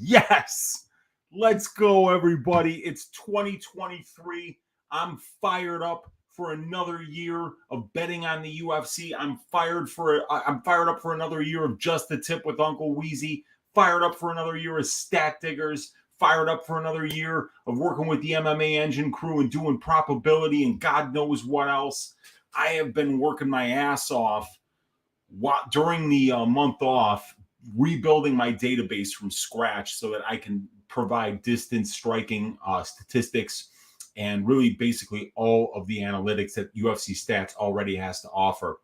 Yes. Let's go, everybody. It's 2023. I'm fired up for another year of betting on the UFC. I'm fired up for another year of Just the Tip with Uncle Weezy. Fired up for another year of Stat Diggers. Fired up for another year of working with the MMA Engine crew and doing probability and God knows what else. I have been working my ass off during the month off, rebuilding my database from scratch so that I can provide distance striking statistics and really basically all of the analytics that UFC Stats already has to offer.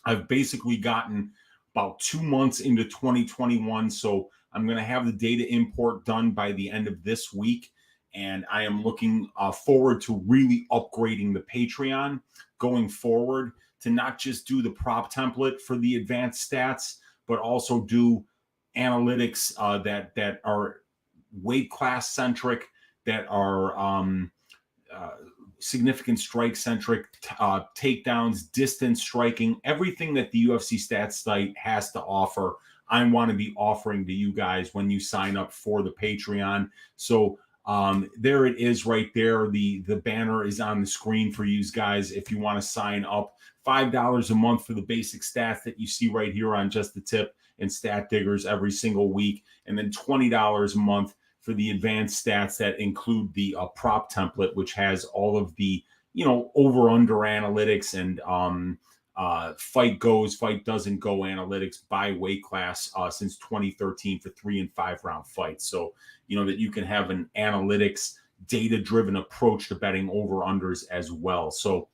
I've basically gotten about 2 months into 2021, so I'm going to have the data import done by the end of this week, and I am looking forward to really upgrading the Patreon going forward to not just do the prop template for the advanced stats, but also do analytics that are weight class centric, that are significant strike centric, takedowns, distance striking, everything that the UFC Stats site has to offer. I want to be offering to you guys when you sign up for the Patreon. So there it is right there. The banner is on the screen for you guys if you want to sign up. $5 a month for the basic stats that you see right here on Just the Tip and Stat Diggers every single week, and then $20 a month for the advanced stats that include the prop template, which has all of the over under analytics and fight goes, fight doesn't go analytics by weight class since 2013 for 3 and 5 round fights. So that you can have an analytics data driven approach to betting over unders as well. So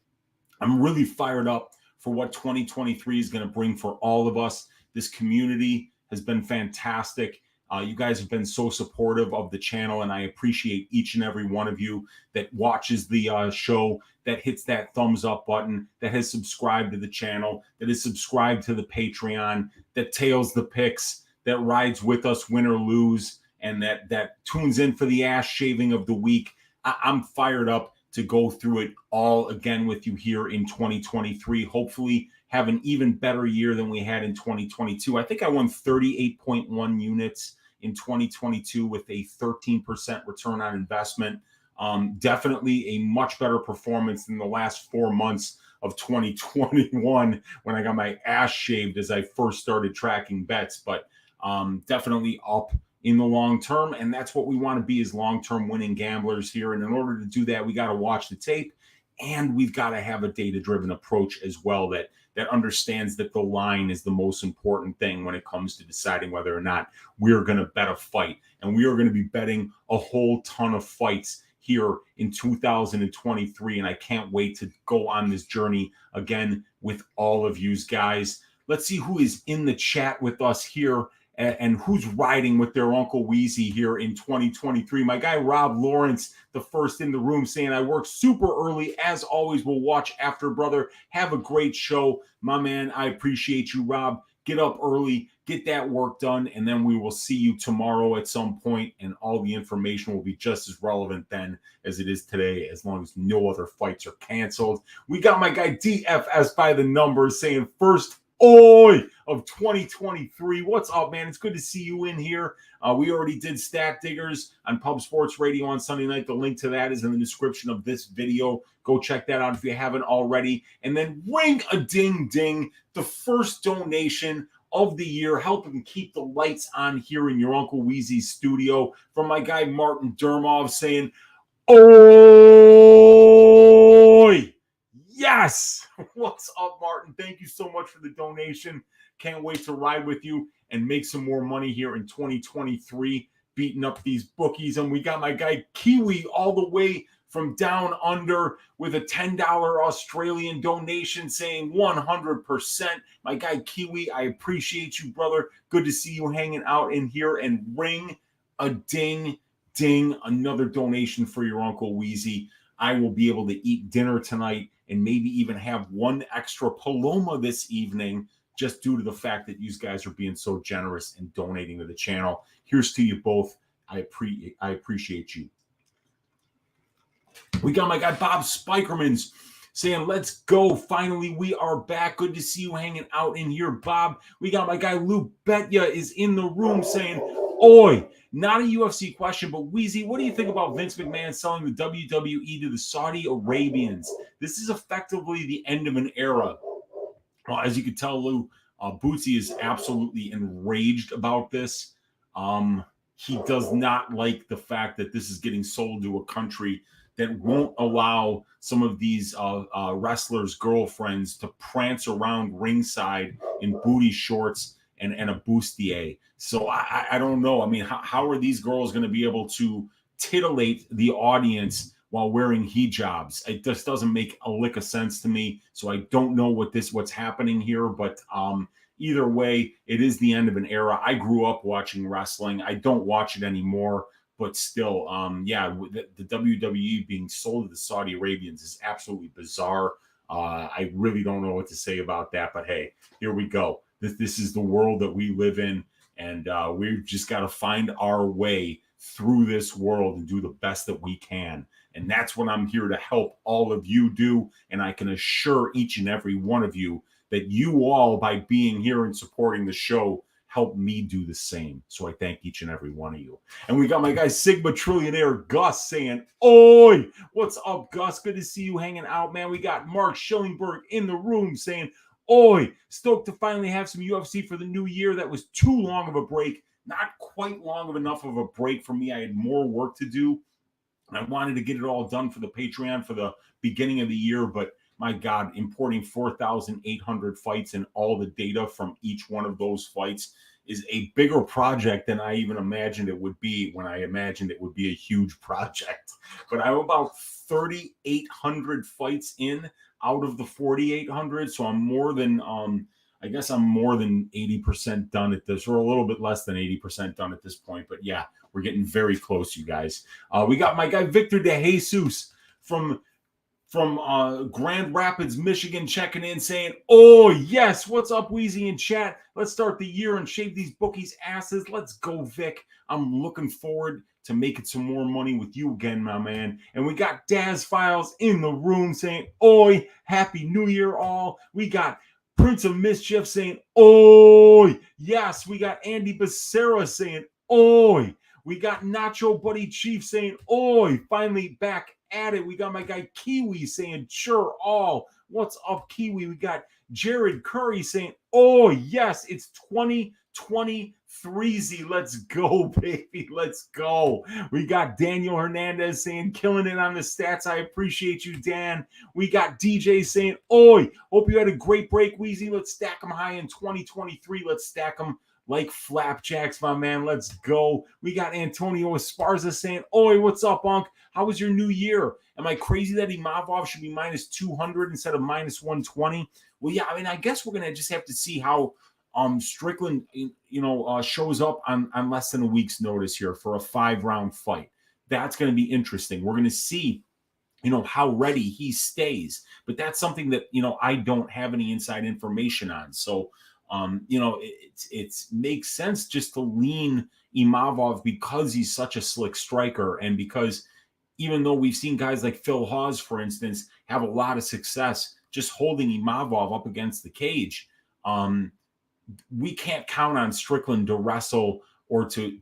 I'm really fired up for what 2023 is going to bring for all of us. This community has been fantastic. You guys have been so supportive of the channel, and I appreciate each and every one of you that watches the show, that hits that thumbs up button, that has subscribed to the channel, that is subscribed to the Patreon, that tails the picks, that rides with us win or lose, and that tunes in for the ass shaving of the week. I'm fired up to go through it all again with you here in 2023. Hopefully have an even better year than we had in 2022. I think I won 38.1 units in 2022 with a 13% return on investment. Definitely a much better performance than the last 4 months of 2021 when I got my ass shaved as I first started tracking bets, but definitely up in the long term. And that's what we want to be, as long-term winning gamblers here. And in order to do that, we got to watch the tape, and we've got to have a data-driven approach as well that understands that the line is the most important thing when it comes to deciding whether or not we're going to bet a fight. And we are going to be betting a whole ton of fights here in 2023. And I can't wait to go on this journey again with all of you guys. Let's see who is in the chat with us here and who's riding with their Uncle Weezy here in 2023. My guy Rob Lawrence, the first in the room, saying, I work super early. As always, we'll watch after, brother. Have a great show. My man, I appreciate you, Rob. Get up early, get that work done, and then we will see you tomorrow at some point, and all the information will be just as relevant then as it is today, as long as no other fights are canceled. We got my guy DFS by the numbers saying, first Oi of 2023. What's up, man? It's good to see you in here. We already did Stat Diggers on Pub Sports Radio on Sunday night. The link to that is in the description of this video. Go check that out if you haven't already. And then ring a ding ding, the first donation of the year, helping keep the lights on here in your Uncle Weezy's studio, from my guy Martin Dermov saying, Oi! Yes! What's up, Martin? Thank you so much for the donation. Can't wait to ride with you and make some more money here in 2023, beating up these bookies. And we got my guy Kiwi all the way from down under with a $10 Australian donation saying 100%. My guy Kiwi, I appreciate you, brother. Good to see you hanging out in here. And ring a ding ding, another donation for your Uncle Weezy. I will be able to eat dinner tonight and maybe even have one extra Paloma this evening, just due to the fact that you guys are being so generous and donating to the channel. Here's to you both. I appreciate you. We got my guy Bob Spikerman's saying, let's go. Finally, we are back. Good to see you hanging out in here, Bob. We got my guy Lou Betya is in the room saying, oi, not a UFC question, but Weezy, what do you think about Vince McMahon selling the WWE to the Saudi Arabians? This is effectively the end of an era. Well, as you can tell, Lou, Bootsy is absolutely enraged about this. He does not like the fact that this is getting sold to a country that won't allow some of these wrestlers' girlfriends to prance around ringside in booty shorts and a bustier. So I don't know. I mean, how are these girls going to be able to titillate the audience while wearing hijabs? It just doesn't make a lick of sense to me. So I don't know what's happening here, but either way, it is the end of an era. I grew up watching wrestling. I don't watch it anymore, but still, the WWE being sold to the Saudi Arabians is absolutely bizarre. I really don't know what to say about that, but hey, here we go. This is the world that we live in, and we've just got to find our way through this world and do the best that we can. And that's what I'm here to help all of you do. And I can assure each and every one of you that you all, by being here and supporting the show, help me do the same. So I thank each and every one of you. And we got my guy Sigma Trillionaire Gus saying, oi, what's up, Gus? Good to see you hanging out, man. We got Mark Schillingberg in the room saying, oi, stoked to finally have some UFC for the new year. That was too long of a break. Not quite long enough of a break for me. I had more work to do. I wanted to get it all done for the Patreon for the beginning of the year, but my God, importing 4,800 fights and all the data from each one of those fights is a bigger project than I even imagined it would be when I imagined it would be a huge project. But I'm about 3,800 fights in out of the 4,800. So I'm more than, I guess I'm more than 80% done at this, or a little bit less than 80% done at this point. But yeah, we're getting very close, you guys. We got my guy Victor De Jesus from Grand Rapids, Michigan, checking in saying, oh, yes, what's up, Weezy in chat? Let's start the year and shave these bookies' asses. Let's go, Vic. I'm looking forward to making some more money with you again, my man. And we got Daz Files in the room saying, oi, Happy New Year, all. We got Prince of Mischief saying, oi. Yes, we got Andy Becerra saying, oi. We got Nacho Buddy Chief saying, oi. Finally back at it. We got my guy Kiwi saying, sure, all. What's up, Kiwi? We got Jared Curry saying, oh, yes, it's 2023. Let's go, baby. Let's go. We got Daniel Hernandez saying, killing it on the stats. I appreciate you, Dan. We got DJ saying, oi, hope you had a great break, Weezy. Let's stack them high in 2023. Let's stack them like flapjacks, my man. Let's go. We got Antonio Esparza saying, oi, what's up, Unc? How was your new year? Am I crazy that Imavov should be minus 200 instead of minus 120? Well, yeah, I mean, I guess we're going to just have to see how Strickland, shows up on less than a week's notice here for a 5-round fight. That's going to be interesting. We're going to see, how ready he stays. But that's something that, I don't have any inside information on. So, it makes sense just to lean Imavov because he's such a slick striker, and because even though we've seen guys like Phil Hawes, for instance, have a lot of success just holding Imavov up against the cage, we can't count on Strickland to wrestle or to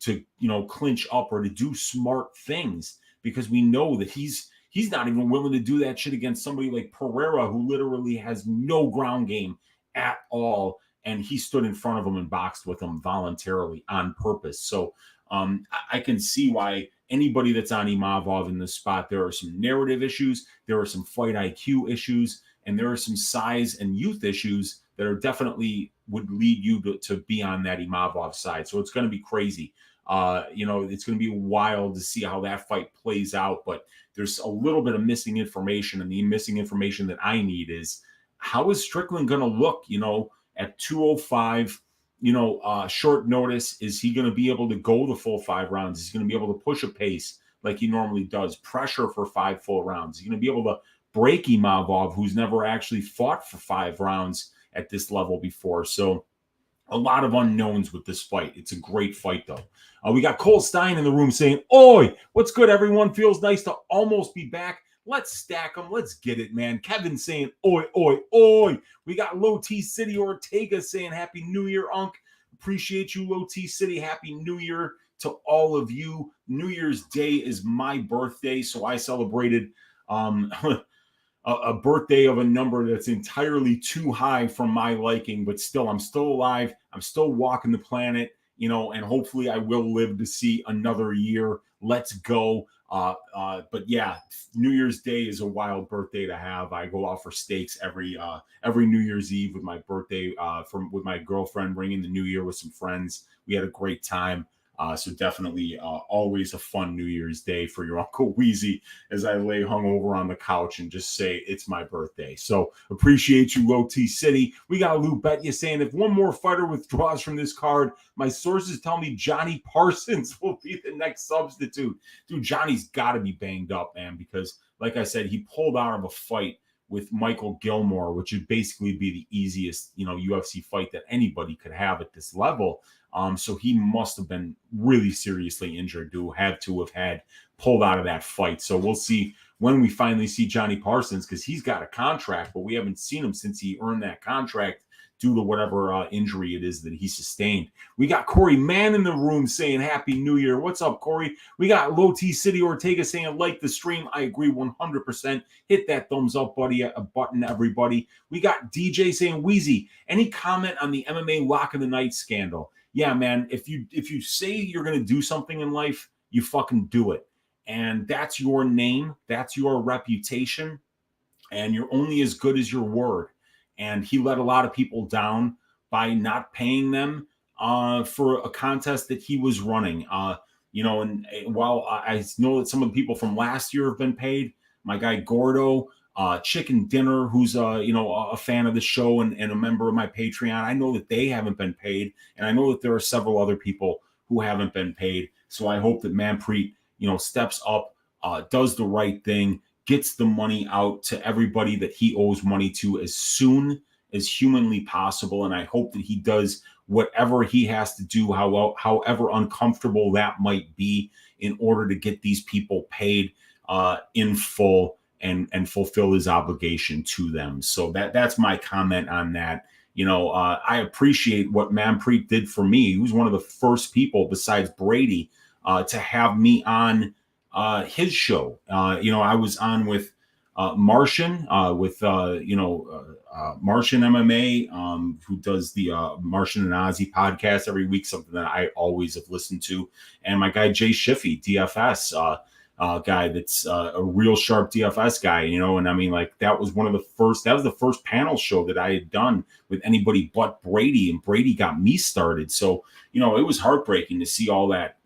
clinch up or to do smart things, because we know that he's not even willing to do that shit against somebody like Pereira, who literally has no ground game at all. And he stood in front of him and boxed with him voluntarily on purpose. So I can see why anybody that's on Imavov in this spot, there are some narrative issues, there are some fight IQ issues, and there are some size and youth issues that are definitely would lead you to be on that Imavov side. So it's going to be crazy. It's going to be wild to see how that fight plays out. But there's a little bit of missing information, and the missing information that I need is, how is Strickland going to look, at 205, short notice? Is he going to be able to go the full 5 rounds? Is he going to be able to push a pace like he normally does, pressure for 5 full rounds? Is he going to be able to break Imavov, who's never actually fought for 5 rounds at this level before? So a lot of unknowns with this fight. It's a great fight, though. We got Cole Stein in the room saying, oi, what's good, everyone? Feels nice to almost be back. Let's stack them. Let's get it, man. Kevin saying, oi, oi, oi. We got Low T City Ortega saying, Happy New Year, Unc. Appreciate you, Low T City. Happy New Year to all of you. New Year's Day is my birthday, so I celebrated a birthday of a number that's entirely too high from my liking, but still, I'm still alive. I'm still walking the planet, and hopefully I will live to see another year. Let's go. But yeah, New Year's Day is a wild birthday to have. I go out for steaks every New Year's Eve with my birthday, with my girlfriend, ringing the new year with some friends. We had a great time. So definitely always a fun New Year's Day for your Uncle Weezy as I lay hungover on the couch and just say it's my birthday. So appreciate you, Low T City. We got Lou Betya saying, if one more fighter withdraws from this card, my sources tell me Johnny Parsons will be the next substitute. Dude, Johnny's got to be banged up, man, because like I said, he pulled out of a fight with Michael Gilmore, which would basically be the easiest, UFC fight that anybody could have at this level. So he must have been really seriously injured to have had pulled out of that fight. So we'll see when we finally see Johnny Parsons, because he's got a contract, but we haven't seen him since he earned that contract due to whatever injury it is that he sustained. We got Corey Mann in the room saying Happy New Year. What's up, Corey? We got Low T City Ortega saying like the stream. I agree 100%. Hit that thumbs up button, everybody. We got DJ saying, Weezy, any comment on the MMA Lock of the Night scandal? Yeah, man, if you say you're going to do something in life, you fucking do it. And that's your name. That's your reputation. And you're only as good as your word. And he let a lot of people down by not paying them for a contest that he was running. And while I know that some of the people from last year have been paid, my guy Gordo, Chicken Dinner, who's a fan of the show and a member of my Patreon, I know that they haven't been paid, and I know that there are several other people who haven't been paid. So I hope that Manpreet, steps up, does the right thing, gets the money out to everybody that he owes money to as soon as humanly possible. And I hope that he does whatever he has to do, however uncomfortable that might be, in order to get these people paid in full and fulfill his obligation to them. So that's my comment on that. I appreciate what Manpreet did for me. He was one of the first people besides Brady to have me on his show. I was on with Martian, Martian MMA, who does the Martian and Ozzy podcast every week, something that I always have listened to. And my guy, Jay Shiffy, DFS guy that's a real sharp DFS guy, and I mean, like, that was the first panel show that I had done with anybody but Brady, and Brady got me started. So, it was heartbreaking to see all that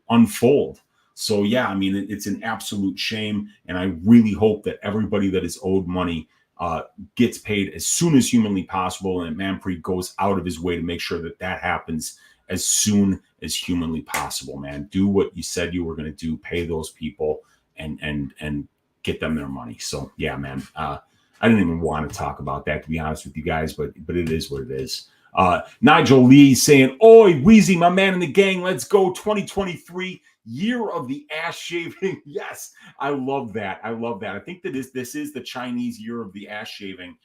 unfold. So yeah, I mean, it's an absolute shame, and I really hope that everybody that is owed money gets paid as soon as humanly possible, and Manpreet goes out of his way to make sure that happens as soon as humanly possible. Man, do what you said you were going to do. Pay those people and get them their money. So yeah, man, I didn't even want to talk about that, to be honest with you guys, but it is what it is. Nigel Lee saying, "Oi, Weezy, my man in the gang, let's go 2023, year of the ass shaving." Yes, I love that. I think that this is the Chinese year of the ass shaving,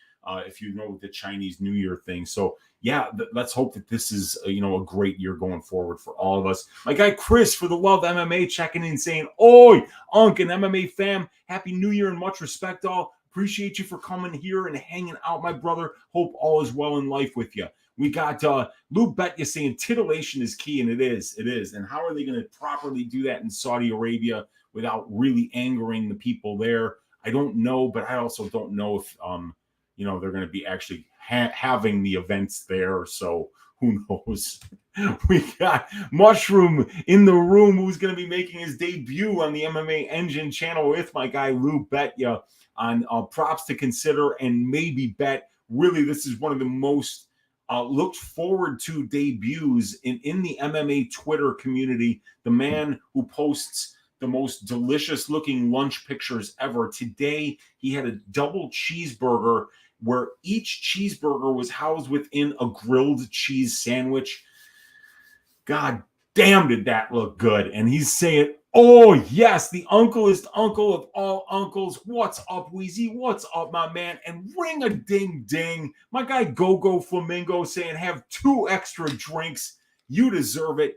if you know the Chinese New Year thing. So yeah, let's hope that this is a great year going forward for all of us. My guy Chris for the Love MMA checking in saying, "Oi, Unc and MMA fam, happy New Year and much respect all. Appreciate you for coming here and hanging out, my brother. Hope all is well in life with you." We got Lou Betya saying titillation is key, and it is. And how are they going to properly do that in Saudi Arabia without really angering the people there? I don't know, but I also don't know if they're going to be actually having the events there. So who knows? We got Mushroom in the room, who's going to be making his debut on the MMA Engine channel with my guy Lou Betya on props to consider and maybe bet. Really, this is one of the most looked forward to debuts in the MMA Twitter community. The man who posts the most delicious looking lunch pictures ever. Today, he had a double cheeseburger where each cheeseburger was housed within a grilled cheese sandwich. God damn, did that look good. And he's saying, Oh, yes, the uncleest uncle of all uncles. What's up, Weezy? What's up, my man? And ring a ding ding. My guy Go Flamingo saying have 2 extra drinks. You deserve it.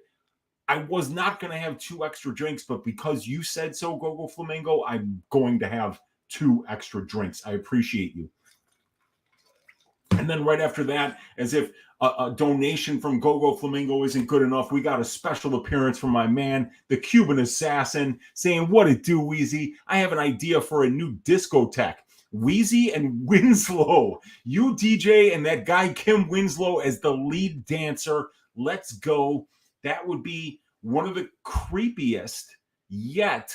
I was not going to have 2 extra drinks, but because you said so, Go Flamingo, I'm going to have 2 extra drinks. I appreciate you. And then right after that, as if a donation from Go Flamingo isn't good enough, we got a special appearance from my man, the Cuban Assassin, saying, what it do, Weezy? I have an idea for a new discotheque. Weezy and Winslow. You, DJ, and that guy, Kim Winslow, as the lead dancer. Let's go. That would be one of the creepiest, yet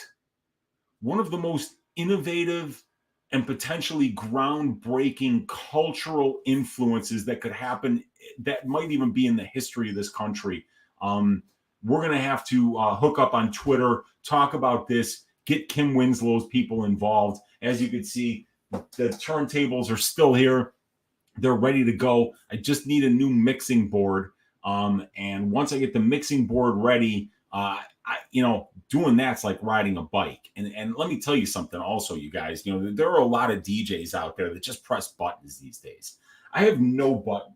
one of the most innovative and potentially groundbreaking cultural influences that could happen that might even be in the history of this country. We're going to have to hook up on Twitter, talk about this, get Kim Winslow's people involved. As you can see, the turntables are still here. They're ready to go. I just need a new mixing board. And once I get the mixing board ready, doing that's like riding a bike. And let me tell you something also, you guys, there are a lot of DJs out there that just press buttons these days. I have no buttons.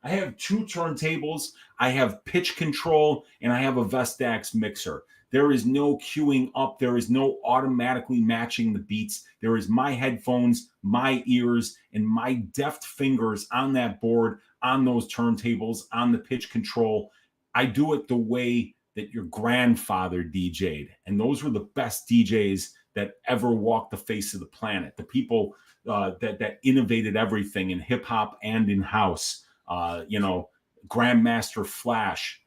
I have 2 turntables. I have pitch control, and I have a Vestax mixer. There is no queuing up. There is no automatically matching the beats. There is my headphones, my ears, and my deft fingers on that board, on those turntables, on the pitch control. I do it the way that your grandfather DJ'd. And those were the best DJs that ever walked the face of the planet. The people that innovated everything in hip hop and in house. Grandmaster Flash,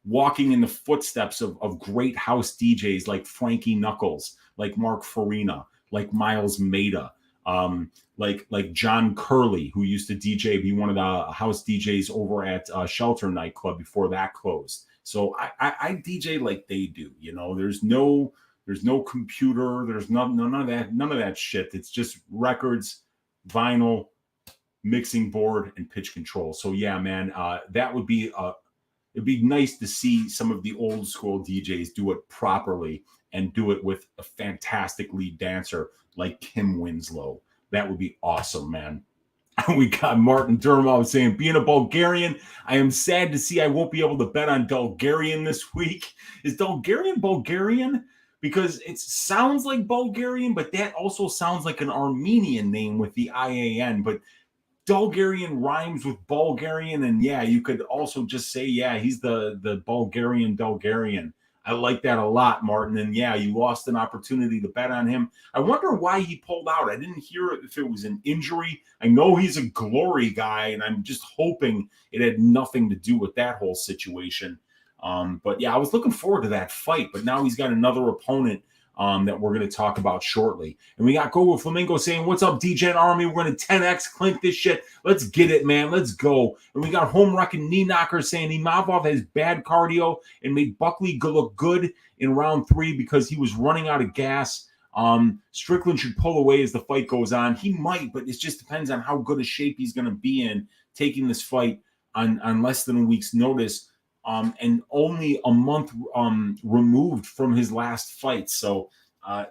walking in the footsteps of great house DJs like Frankie Knuckles, like Mark Farina, like Miles Maida, like John Curley, who used to be one of the house DJs over at Shelter nightclub before that closed. So I DJ like they do. There's no computer, there's none of that shit. It's just records, vinyl, mixing board, and pitch control. So yeah, man, that would be it'd be nice to see some of the old school DJs do it properly and do it with a fantastic lead dancer like Kim Winslow. That would be awesome, man. We got Martin Durmov saying, being a Bulgarian, I am sad to see I won't be able to bet on Bulgarian this week. Is Bulgarian? Because it sounds like Bulgarian, but that also sounds like an Armenian name with the IAN. But Bulgarian rhymes with Bulgarian, and yeah, you could also just say, yeah, he's the Bulgarian. I like that a lot, Martin. And yeah, you lost an opportunity to bet on him. I wonder why he pulled out. I didn't hear if it was an injury. I know he's a glory guy, and I'm just hoping it had nothing to do with that whole situation. But yeah, I was looking forward to that fight, but now he's got another opponent that we're going to talk about shortly. And we got Go Flamingo saying, what's up, DJ Army? We're going to 10X clink this shit. Let's get it, man. Let's go. And we got Home Wrecking Knee Knocker saying Imavov has bad cardio and made Buckley look good in round 3 because he was running out of gas. Strickland should pull away as the fight goes on. He might, but it just depends on how good a shape he's going to be in taking this fight on less than a week's notice. And only a month removed from his last fight. So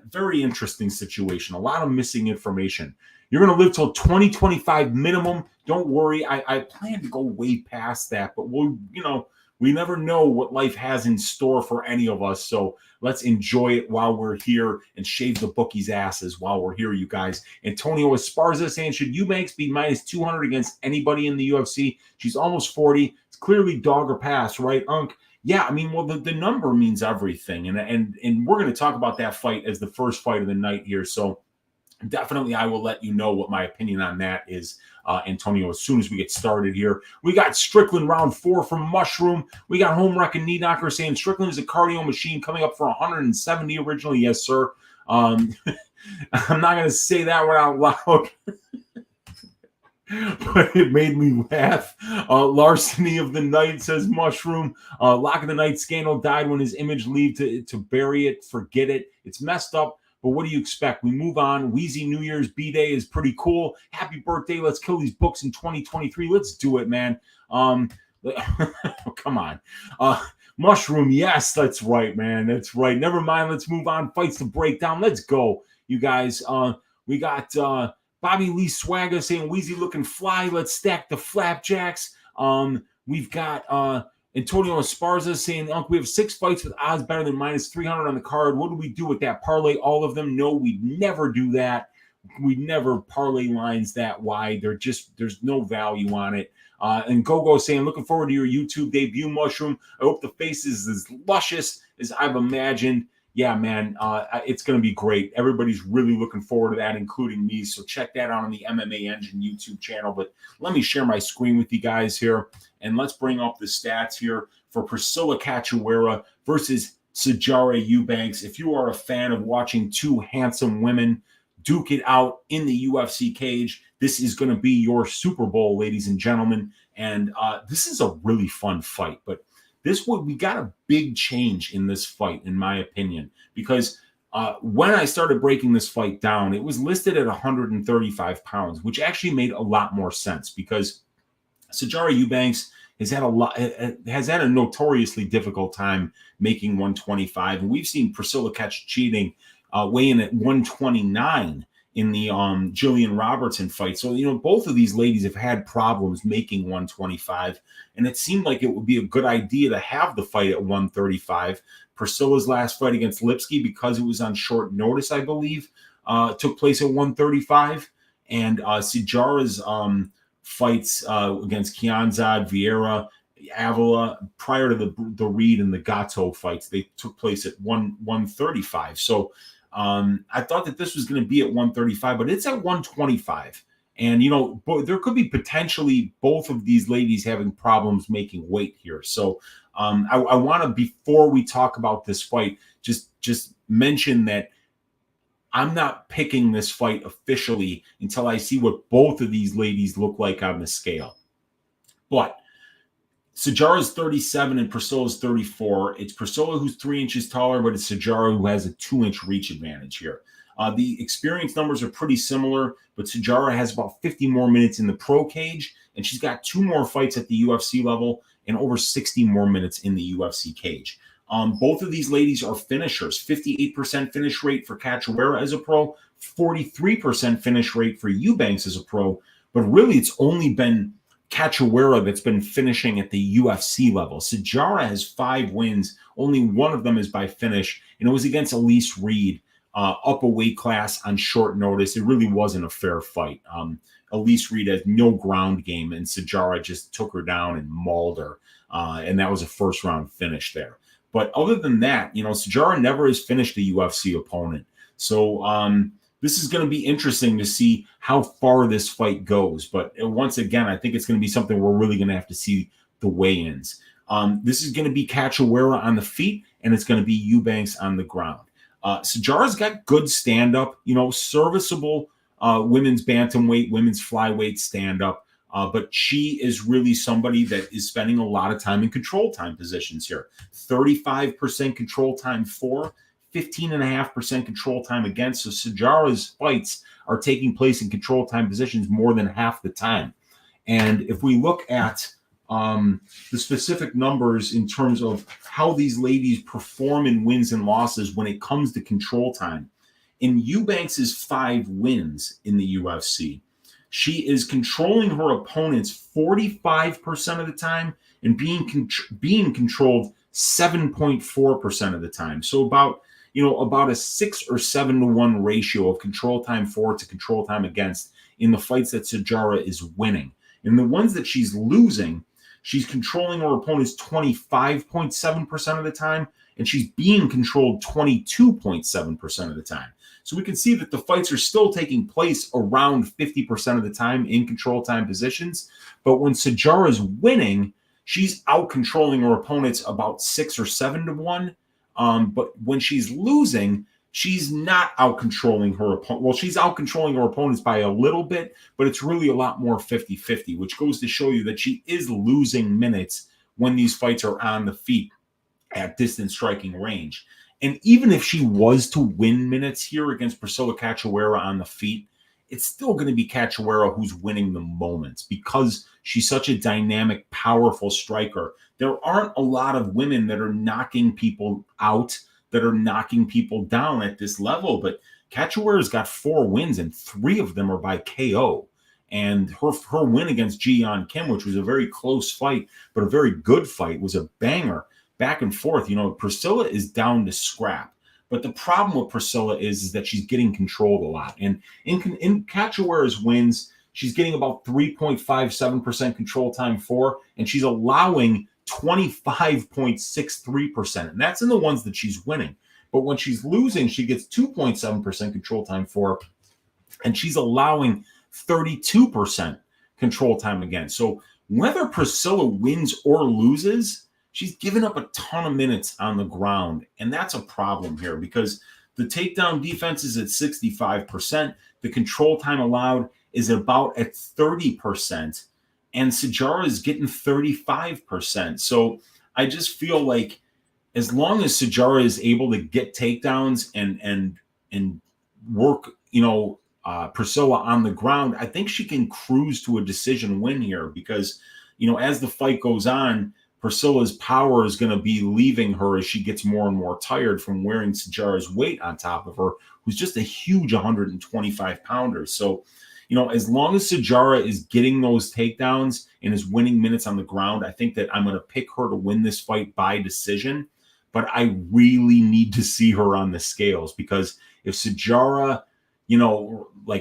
very interesting situation. A lot of missing information. You're going to live till 2025 minimum. Don't worry. I plan to go way past that, but we never know what life has in store for any of us. So let's enjoy it while we're here and shave the bookies' asses while we're here, you guys. Antonio Esparza saying, should Eubanks be minus 200 against anybody in the UFC? She's almost 40. It's clearly dog or pass, right, Unk? Yeah, I mean, well, the number means everything. And we're going to talk about that fight as the first fight of the night here. So definitely I will let you know what my opinion on that is, Antonio, as soon as we get started here. We got Strickland round 4 from Mushroom. We got Home Wrecking Knee Knocker saying Strickland is a cardio machine coming up for 170 originally. Yes, sir. I'm not going to say that one out loud. But it made me laugh. Larceny of the Night says Mushroom. Lock of the Night scandal died when his image leave to bury it. Forget it. It's messed up. But what do you expect? We move on. Weezy New Year's B-Day is pretty cool. Happy birthday. Let's kill these books in 2023. Let's do it, man. Come on. Mushroom, yes, that's right, man. That's right. Never mind. Let's move on. Fights to break down. Let's go, you guys. We got Bobby Lee Swagger saying Weezy looking fly. Let's stack the flapjacks. We've got Antonio Esparza saying, Uncle, we have 6 fights with odds better than -300 on the card. What do we do with that? Parlay all of them? No, we'd never do that. We never parlay lines that wide. There's no value on it. And Gogo saying, looking forward to your YouTube debut, Mushroom. I hope the face is as luscious as I've imagined. Yeah, man, it's going to be great. Everybody's really looking forward to that, including me. So check that out on the MMA Engine YouTube channel. But let me share my screen with you guys here, and let's bring up the stats here for Priscila Cachoeira versus Sijara Eubanks. If you are a fan of watching 2 handsome women duke it out in the UFC cage, this is going to be your Super Bowl, ladies and gentlemen. And this is a really fun fight. But we got a big change in this fight, in my opinion, because when I started breaking this fight down, it was listed at 135 pounds, which actually made a lot more sense because Sijara Eubanks has had a notoriously difficult time making 125, and we've seen Priscila Cachoeira weigh in at 129 in the Jillian Robertson fight. So, both of these ladies have had problems making 125, and it seemed like it would be a good idea to have the fight at 135. Priscilla's last fight against Lipski, because it was on short notice, I believe, took place at 135. And Sijara's fights against Kianzad, Vieira, Avila, prior to the Reed and the Gatto fights, they took place at 135. So I thought that this was going to be at 135, but it's at 125. And, there could be potentially both of these ladies having problems making weight here. So I want to, before we talk about this fight, just mention that I'm not picking this fight officially until I see what both of these ladies look like on the scale. But Sijara's 37 and Priscila's 34. It's Priscila who's 3 inches taller, but it's Sijara who has a 2-inch reach advantage here. The experience numbers are pretty similar, but Sijara has about 50 more minutes in the pro cage, and she's got 2 more fights at the UFC level and over 60 more minutes in the UFC cage. Both of these ladies are finishers. 58% finish rate for Cachoeira as a pro, 43% finish rate for Eubanks as a pro, but really it's only been Cachoeira that's been finishing at the UFC level. Sijara has 5 wins. Only one of them is by finish, and it was against Elise Reed, up a weight class on short notice. It really wasn't a fair fight. Elise Reed has no ground game, and Sijara just took her down and mauled her, and that was a first-round finish there. But other than that, Sijara never has finished a UFC opponent. So this is going to be interesting to see how far this fight goes. But once again, I think it's going to be something we're really going to have to see the weigh-ins. This is going to be Cachoeira on the feet, and it's going to be Eubanks on the ground. Sijara's got good stand-up, serviceable women's bantamweight, women's flyweight stand-up. But she is really somebody that is spending a lot of time in control time positions here. 35% control time for, 15.5% control time against. So Sijara's fights are taking place in control time positions more than half the time. And if we look at the specific numbers in terms of how these ladies perform in wins and losses when it comes to control time, in Eubanks' 5 wins in the UFC, she is controlling her opponents 45% of the time and being controlled 7.4% of the time. So about a 6 or 7 to 1 ratio of control time for to control time against in the fights that Sijara is winning. In the ones that she's losing, she's controlling her opponents 25.7% of the time, and she's being controlled 22.7% of the time. So we can see that the fights are still taking place around 50% of the time in control time positions. But when Sijara is winning, she's out controlling her opponents about 6 or 7 to 1. But when she's losing, she's not out controlling her opponent. Well, she's out controlling her opponents by a little bit, but it's really a lot more 50-50, which goes to show you that she is losing minutes when these fights are on the feet at distance striking range. And even if she was to win minutes here against Priscila Cachoeira on the feet, it's still going to be Cachoeira who's winning the moments because she's such a dynamic, powerful striker. There aren't a lot of women that are knocking people out, that are knocking people down at this level, but Cachoeira's got 4 wins and 3 of them are by KO. And her win against Ji-Yeon Kim, which was a very close fight, but a very good fight, was a banger. Back and forth. Priscila is down to scrap. But the problem with Priscila is that she's getting controlled a lot. And in Cachoeira's wins, she's getting about 3.57% control time for, and she's allowing 25.63%. And that's in the ones that she's winning. But when she's losing, she gets 2.7% control time for, and she's allowing 32% control time again. So whether Priscila wins or loses, she's given up a ton of minutes on the ground, and that's a problem here because the takedown defense is at 65%. The control time allowed is about at 30%, and Sijara is getting 35%. So I just feel like as long as Sijara is able to get takedowns and work, Priscila on the ground, I think she can cruise to a decision win here because, as the fight goes on, Priscila's power is going to be leaving her as she gets more and more tired from wearing Sijara's weight on top of her, who's just a huge 125-pounder. So, as long as Sijara is getting those takedowns and is winning minutes on the ground, I think that I'm going to pick her to win this fight by decision. But I really need to see her on the scales because if Sijara,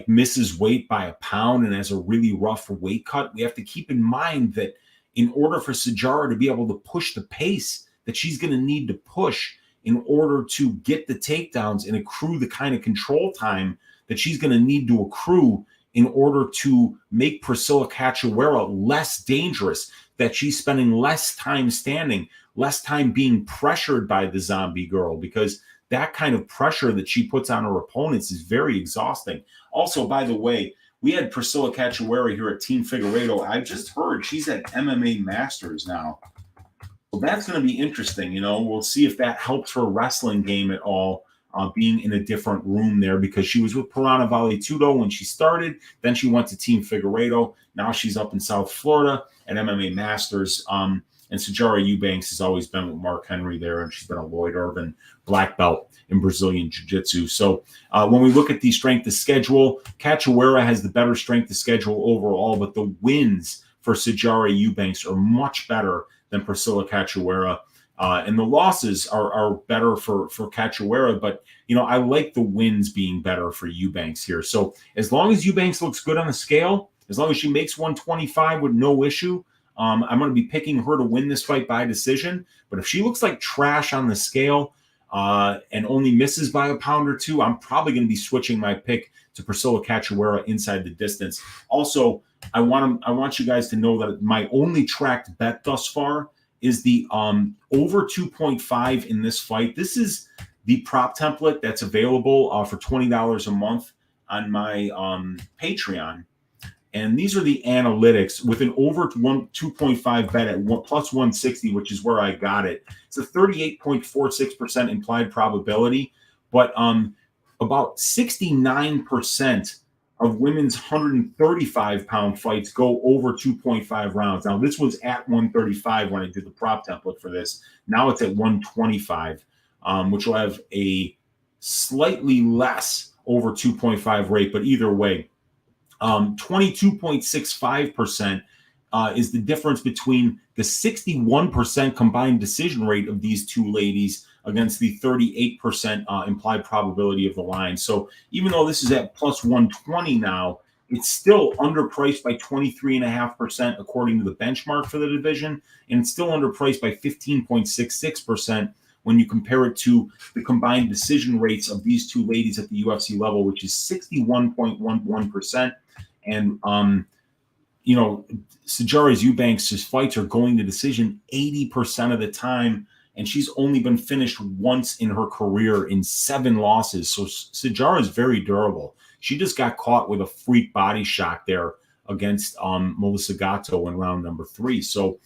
misses weight by a pound and has a really rough weight cut, we have to keep in mind that in order for Sijara to be able to push the pace that she's going to need to push in order to get the takedowns and accrue the kind of control time that she's going to need to accrue in order to make Priscila Cachoeira less dangerous, that she's spending less time standing, less time being pressured by the zombie girl, because that kind of pressure that she puts on her opponents is very exhausting. Also, by the way, we had Priscila Cachoeira here at Team Figueiredo. I just heard she's at MMA Masters now. So that's going to be interesting. We'll see if that helps her wrestling game at all, being in a different room there, because she was with Piranha Vale Tudo when she started. Then she went to Team Figueiredo. Now she's up in South Florida at MMA Masters. And Sijara Eubanks has always been with Mark Henry there, and she's been a Lloyd Irvin black belt in Brazilian Jiu-Jitsu. So when we look at the strength of schedule, Cachoeira has the better strength of schedule overall, but the wins for Sijara Eubanks are much better than Priscila Cachoeira. And the losses are better for Cachoeira, but, I like the wins being better for Eubanks here. So as long as Eubanks looks good on the scale, as long as she makes 125 with no issue, I'm going to be picking her to win this fight by decision. But if she looks like trash on the scale and only misses by a pound or two, I'm probably going to be switching my pick to Priscila Cachoeira inside the distance. Also, I want you guys to know that my only tracked bet thus far is the over 2.5 in this fight. This is the prop template that's available for $20 a month on my Patreon. And these are the analytics with an over 2.5 bet at plus 160, which is where I got it. It's a 38.46% implied probability, but about 69% of women's 135-pound fights go over 2.5 rounds. Now, this was at 135 when I did the prop template for this. Now it's at 125, which will have a slightly less over 2.5 rate, but either way, 22.65% is the difference between the 61% combined decision rate of these two ladies against the 38% implied probability of the line. So even though this is at plus 120 now, it's still underpriced by 23.5% according to the benchmark for the division, and it's still underpriced by 15.66% when you compare it to the combined decision rates of these two ladies at the UFC level, which is 61.11%. And, Sijara Eubanks' fights are going to decision 80% of the time, and she's only been finished once in her career in 7 losses. So Sijara is very durable. She just got caught with a freak body shot there against Melissa Gatto in round number 3. So,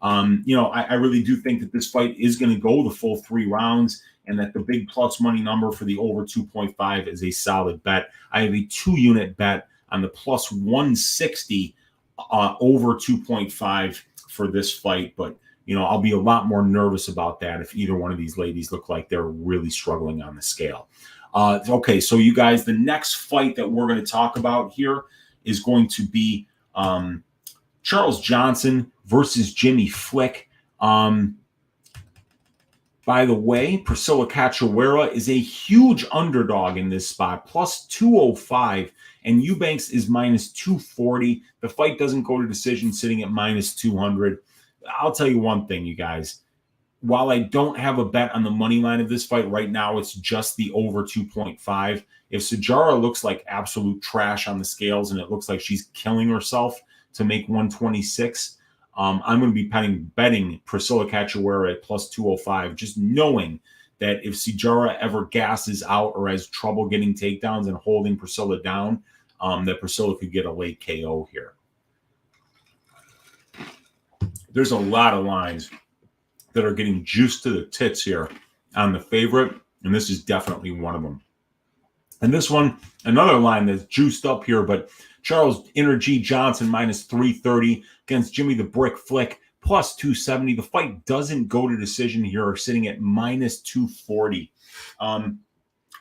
I really do think that this fight is going to go the full 3 rounds, and that the big plus money number for the over 2.5 is a solid bet. I have a 2-unit bet on the plus 160 over 2.5 for this fight. But, you know, I'll be a lot more nervous about that if either one of these ladies look like they're really struggling on the scale. Okay, so you guys, the next fight that we're going to talk about here is going to be Charles Johnson versus Jimmy Flick. By the way, Priscila Cachoeira is a huge underdog in this spot, plus 205, and Eubanks is minus 240. The fight doesn't go to decision, sitting at minus 200. I'll tell you one thing, you guys. While I don't have a bet on the money line of this fight right now, it's just the over 2.5. If Sijara looks like absolute trash on the scales and it looks like she's killing herself to make 126, I'm going to be betting Priscila Cachoeira at plus 205, just knowing that if Sijara ever gasses out or has trouble getting takedowns and holding Priscila down, that Priscila could get a late KO here. There's a lot of lines that are getting juiced to the tits here on the favorite, and this is definitely one of them. And this one, another line that's juiced up here, but Charles Energy Johnson minus 330 against Jimmy the Brick Flick plus 270. The fight doesn't go to decision here, sitting at minus 240.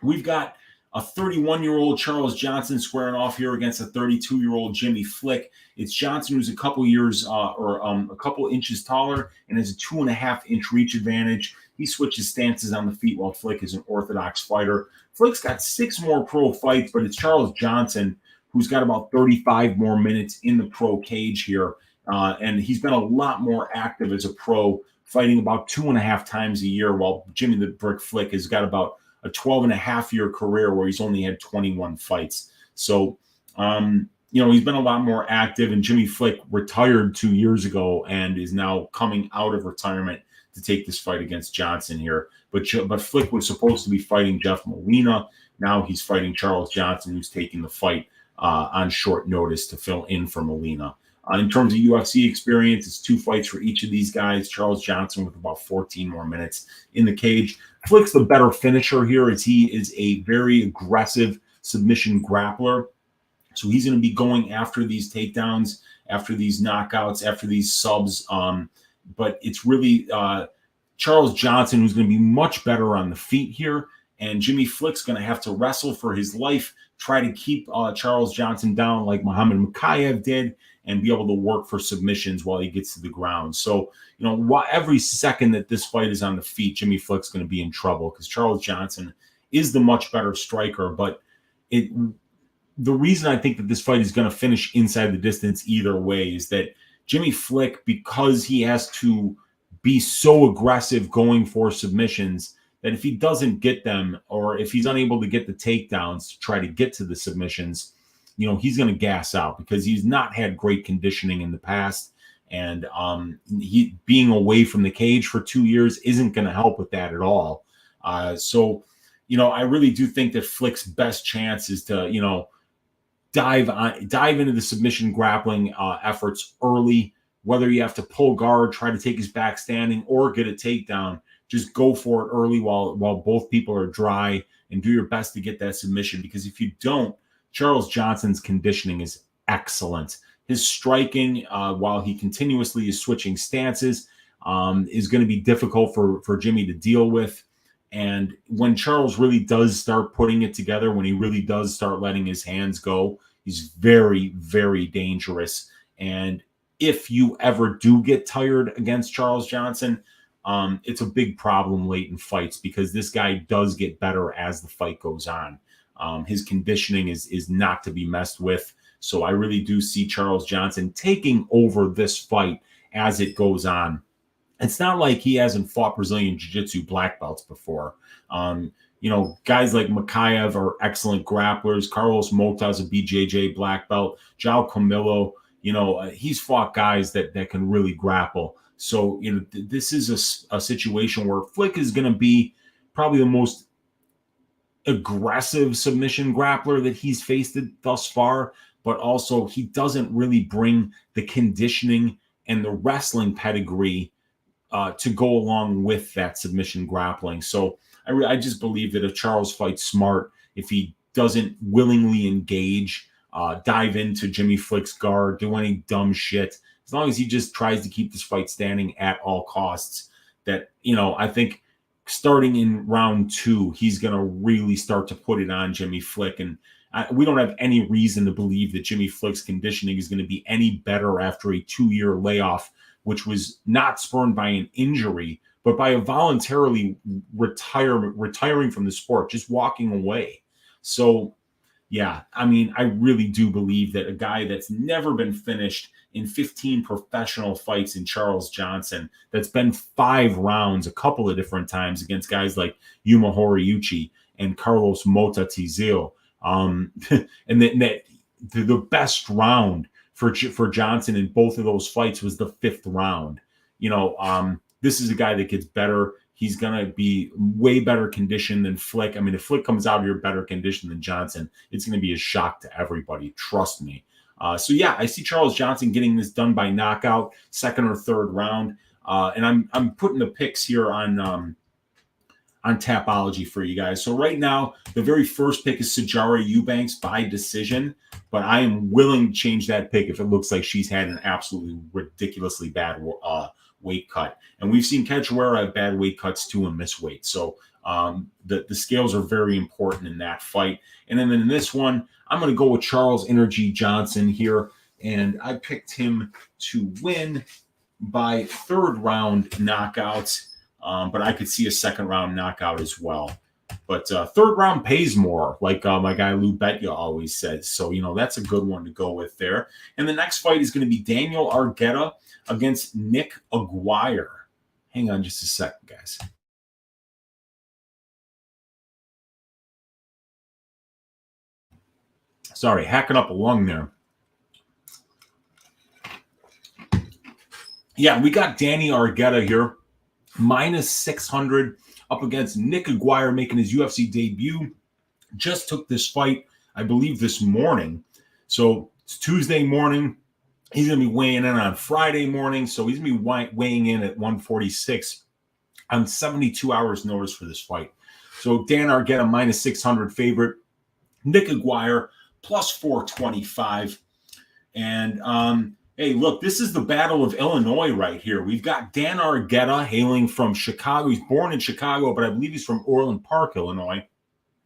We've got a 31-year-old Charles Johnson squaring off here against a 32-year-old Jimmy Flick. It's Johnson who's a couple years a couple inches taller and has a 2.5-inch reach advantage. He switches stances on the feet while Flick is an orthodox fighter. Flick's got 6 more pro fights, but it's Charles Johnson who's got about 35 more minutes in the pro cage here. And he's been a lot more active as a pro, fighting about 2.5 times a year, while Jimmy the Brick Flick has got about a 12.5-year career where he's only had 21 fights. So, you know, he's been a lot more active, and Jimmy Flick retired 2 years ago and is now coming out of retirement to take this fight against Johnson here. But Flick was supposed to be fighting Jeff Molina. Now he's fighting Charles Johnson, who's taking the fight on short notice to fill in for Molina. In terms of UFC experience, it's 2 fights for each of these guys. Charles Johnson with about 14 more minutes in the cage. Flick's the better finisher here, as he is a very aggressive submission grappler. So he's going to be going after these takedowns, after these knockouts, after these subs. But it's really Charles Johnson who's going to be much better on the feet here. And Jimmy Flick's going to have to wrestle for his life, try to keep Charles Johnson down like Muhammad Mokaev did, and be able to work for submissions while he gets to the ground. So, you know, every second that this fight is on the feet, Jimmy Flick's going to be in trouble because Charles Johnson is the much better striker. But the reason I think that this fight is going to finish inside the distance either way is that Jimmy Flick, because he has to be so aggressive going for submissions, that if he doesn't get them, or if he's unable to get the takedowns to try to get to the submissions, you know, he's going to gas out because he's not had great conditioning in the past. And he being away from the cage for 2 years isn't going to help with that at all. So, you know, I really do think that Flick's best chance is to, you know, dive into the submission grappling efforts early, whether you have to pull guard, try to take his back standing, or get a takedown. Just go for it early while both people are dry, and do your best to get that submission. Because if you don't, Charles Johnson's conditioning is excellent. His striking, while he continuously is switching stances, is going to be difficult for Jimmy to deal with. And when Charles really does start putting it together, when he really does start letting his hands go, he's very, very dangerous. And if you ever do get tired against Charles Johnson, it's a big problem late in fights, because this guy does get better as the fight goes on. His conditioning is not to be messed with. So I really do see Charles Johnson taking over this fight as it goes on. It's not like he hasn't fought Brazilian Jiu-Jitsu black belts before. You know, guys like Mokaev are excellent grapplers. Carlos Mota is a BJJ black belt. João Camilo, you know, he's fought guys that can really grapple. So, you know, this is a situation where Flick is going to be probably the most aggressive submission grappler that he's faced thus far, but also he doesn't really bring the conditioning and the wrestling pedigree to go along with that submission grappling. So I just believe that if Charles fights smart, if he doesn't willingly engage dive into Jimmy Flick's guard, do any dumb shit. As long as he just tries to keep this fight standing at all costs, that, I think starting in round 2, he's going to really start to put it on Jimmy Flick. And we don't have any reason to believe that Jimmy Flick's conditioning is going to be any better after a 2-year layoff, which was not spurred by an injury, but by a voluntarily retiring from the sport, just walking away. So, yeah, I mean, I really do believe that a guy that's never been finished in 15 professional fights in Charles Johnson, that's been 5 rounds a couple of different times against guys like Yuma Horiuchi and Carlos Mota Tizil. And that the best round for Johnson in both of those fights was the 5th round. This is a guy that gets better. He's going to be way better conditioned than Flick. I mean, if Flick comes out here better conditioned than Johnson, it's going to be a shock to everybody. Trust me. So yeah, I see Charles Johnson getting this done by knockout, 2nd or 3rd round. And I'm putting the picks here on Tapology for you guys. So right now, the very first pick is Sijara Eubanks by decision, but I am willing to change that pick if it looks like she's had an absolutely ridiculously bad weight cut. And we've seen Cachoeira have bad weight cuts too and miss weight. So the scales are very important in that fight. And then in this one, I'm going to go with Charles Energy Johnson here. And I picked him to win by 3rd round knockouts. But I could see a 2nd round knockout as well. But 3rd round pays more, like my guy Lou Betya always says. So, that's a good one to go with there. And the next fight is going to be Daniel Argueta against Nick Aguirre. Hang on just a second, guys. Sorry, hacking up a lung there. Yeah, we got Danny Argueta here. -600 up against Nick Aguirre, making his UFC debut. Just took this fight, I believe, this morning. So it's Tuesday morning. He's going to be weighing in on Friday morning. So he's going to be weighing in at 146 on 72 hours notice for this fight. So Dan Argueta -600 favorite. Nick Aguirre +425. And hey, look, this is the Battle of Illinois right here. We've got Dan Argueta hailing from Chicago. He's born in Chicago, but I believe he's from Orland Park, Illinois.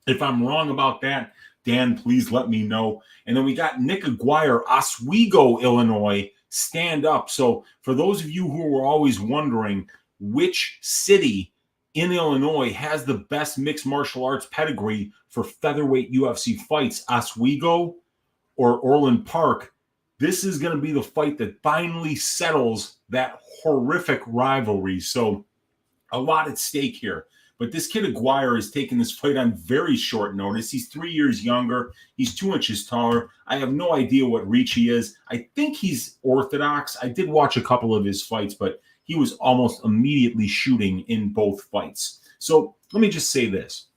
If I'm wrong about that, Dan, please let me know. And then we got Nick Aguirre, Oswego, Illinois, stand up. So for those of you who were always wondering which city in Illinois has the best mixed martial arts pedigree for featherweight UFC fights, Oswego or Orland Park, this is going to be the fight that finally settles that horrific rivalry. So a lot at stake here. But this kid Aguirre is taking this fight on very short notice. He's 3 years younger. He's 2 inches taller. I have no idea what reach he is. I think he's orthodox. I did watch a couple of his fights, but he was almost immediately shooting in both fights. So let me just say this.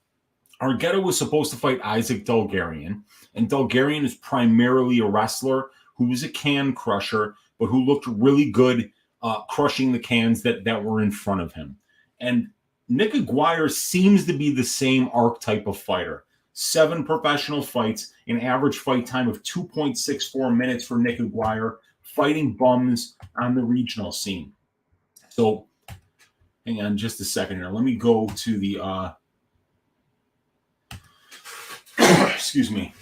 Argueta was supposed to fight Isaac Dulgarian, and Dulgarian is primarily a wrestler who was a can crusher, but who looked really good crushing the cans that were in front of him. And Nick Aguirre seems to be the same archetype of fighter. 7 professional fights, an average fight time of 2.64 minutes for Nick Aguirre, fighting bums on the regional scene. So hang on just a second here. Let me go to the excuse me.